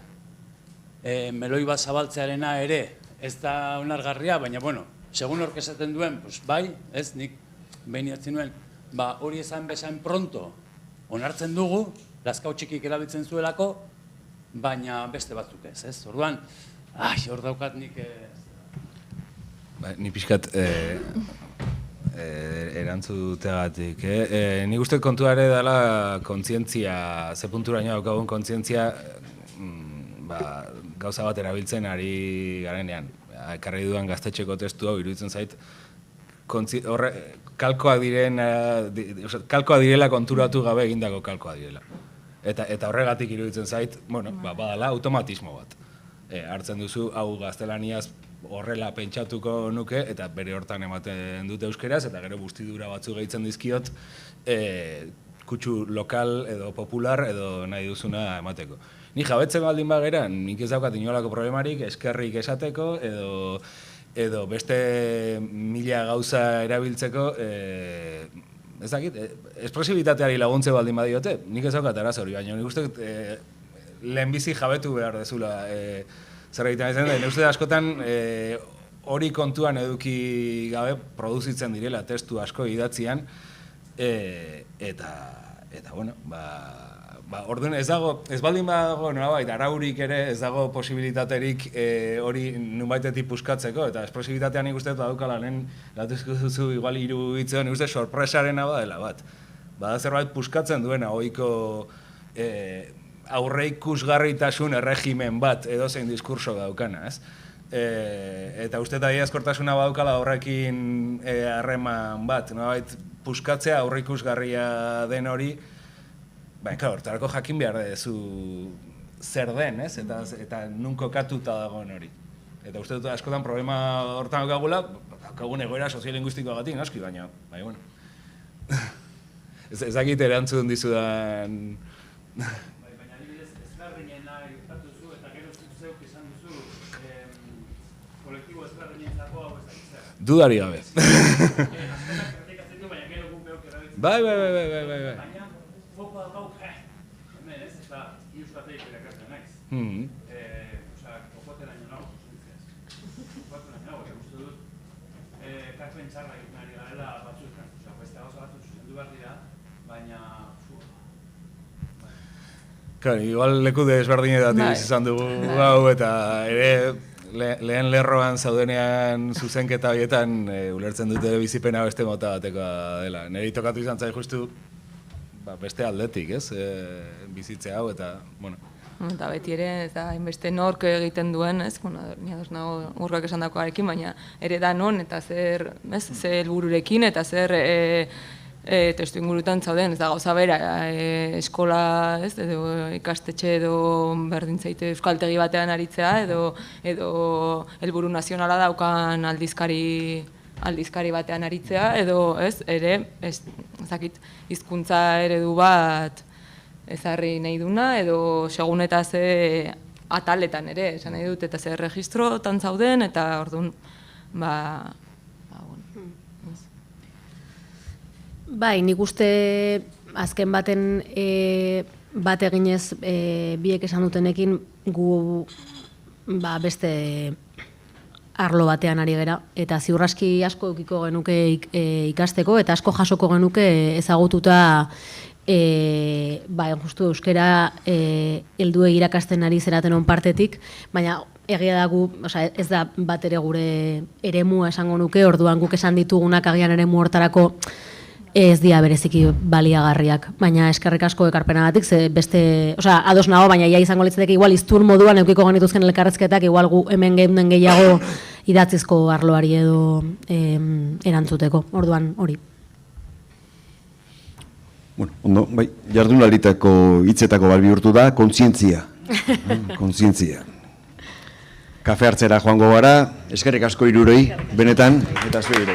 Speaker 6: meloi bat zabaltzearena ere ez da onargarria, baina, segun hork esaten duen, bai, ez, nik behin jatzen nuen, hori esan bezain pronto onartzen dugu, lazkau txikik erabiltzen zuelako, baina beste batzuk ez, ez? Orduan, hor daukat nik...
Speaker 3: Ni pixkat erantzutegatik. Nik uste kontua ere dela kontzientzia, ze punturaino daukagun kontzientzia, gauza bat erabiltzen ari garenean. Ekarri dudan gaztetxeko testu hau iruditzen zait, kalkoak direla konturatu gabe egindako kalkoak direla. Eta horregatik iruditzen zait, badala automatismo bat. Hartzen duzu, hau gaztelaniaz horrela pentsatuko nuke, eta bere hortan ematen dute euskeraz, eta gero bustidura batzu gehitzen dizkiot, kutsu lokal edo popular edo nahi duzuna emateko. Ni jabetzen baldin bagera, nik ez daukat inolako problemarik eskerrik esateko edo beste 1000 gauza erabiltzeko, ez dakit, espresibitateari laguntze baldin badiote, nik ez daukat arazo hori, baina nik uste lehenbizi jabetu behar dezula zer egiten izan da, nik uste askotan hori kontuan eduki gabe produzitzen direla testu asko idatzian, eta bueno, orduan ez baldin badago nolabait araurik ere ez dago posibilitaterik hori nunbaitetik puskatzeko, eta espresibitatean nik uste daukala lehen gatuzko duzu igual 3 hitzeo, nik uste sorpresarena badela bat. Bada zerbait puskatzen duena ohiko aurreikusgarritasun erregimen bat edozein diskurso daukana, ez? Eta uste eta iazkortasuna badaukala horrekin harreman bat, nolabait puskatzea aurreikusgarria den hori, hortarako jakin behar duzu zer den, ez? Eta nun kokatuta dagoen hori. Eta uste dut askotan problema hortan daukagula, daukagun egoera soziolinguistikoagatik, noski, baina, bueno. Ez dakit erantzun dizudan...
Speaker 6: Baina adibidez, ezberdinena gertatu zu, eta gero zeuk izan duzu, kolektibo ezberdinentzako hau ez dakit zer.
Speaker 3: Dudari gabe.
Speaker 6: Azkenak kritikatzen du, baina gero guk beuk erabiltzen.
Speaker 3: Bai.
Speaker 6: Baina, fokoa gau, hemen ez, eta iuskateik irakatzen naiz. Okotera nio nago, okotera nio nago, uste dut, karpen txarra egiten ari garela batzuetan. Beste gauza batzuk zuzendu behar dira, baina...
Speaker 3: Claro, igual leku desberdinetatik izan dugu hau, eta ere lehen lerroan zaudenean zuzenketa horietan ulertzen dute bizipena beste mota batekoa dela. Neri tokatu izan zai justu beste aldetik, ez? Bizitze hau eta, bueno.
Speaker 2: Eta beti ere, ez da, hainbeste nork egiten duen, ez? Ni ados nago Urrak esandakoarekin, baina ere da non, eta zer helbururekin, eta zer testu ingurutan zauden, ez da gauza bera, eskola, ez, edo ikastetxe edo berdintzaite euskaltegi batean aritzea, edo helburu nazionala daukan aldizkari batean aritzea, edo, ez, ere, ezakit, hizkuntza eredu bat ezarri nahi duna, edo segun eta ze ataletan ere, esan nahi dut, eta ze registrotan zauden, eta orduan,
Speaker 4: Bai, nik uste azken baten bat eginez biek esan dutenekin gu beste arlo batean ari gera, eta ziurraski asko eukiko genuke ikasteko, eta asko jasoko genuke ezagututa justu euskera helduei irakasten ari zeraten on partetik, baina egia da gu, ez da bat ere gure eremua esango nuke, orduan guk esan ditugunak agian eremu hortarako ez dira bereziki baliagarriak, baina eskerrik asko ekarpenagatik, ze beste, ados nago, baina ia izango litzateke igual iztur moduan eukiko genituzken elkarrezketak, igual gu hemen geunden gehiago idatzizko arloari edo erantzuteko, orduan hori.
Speaker 1: Bueno, ondo, bai, jardunalditako hitzetako bat bihurtu da, kontzientzia. Kontzientzia. Kafe hartzera joango gara, eskerrik asko hirurei, benetan, eta zuei ere.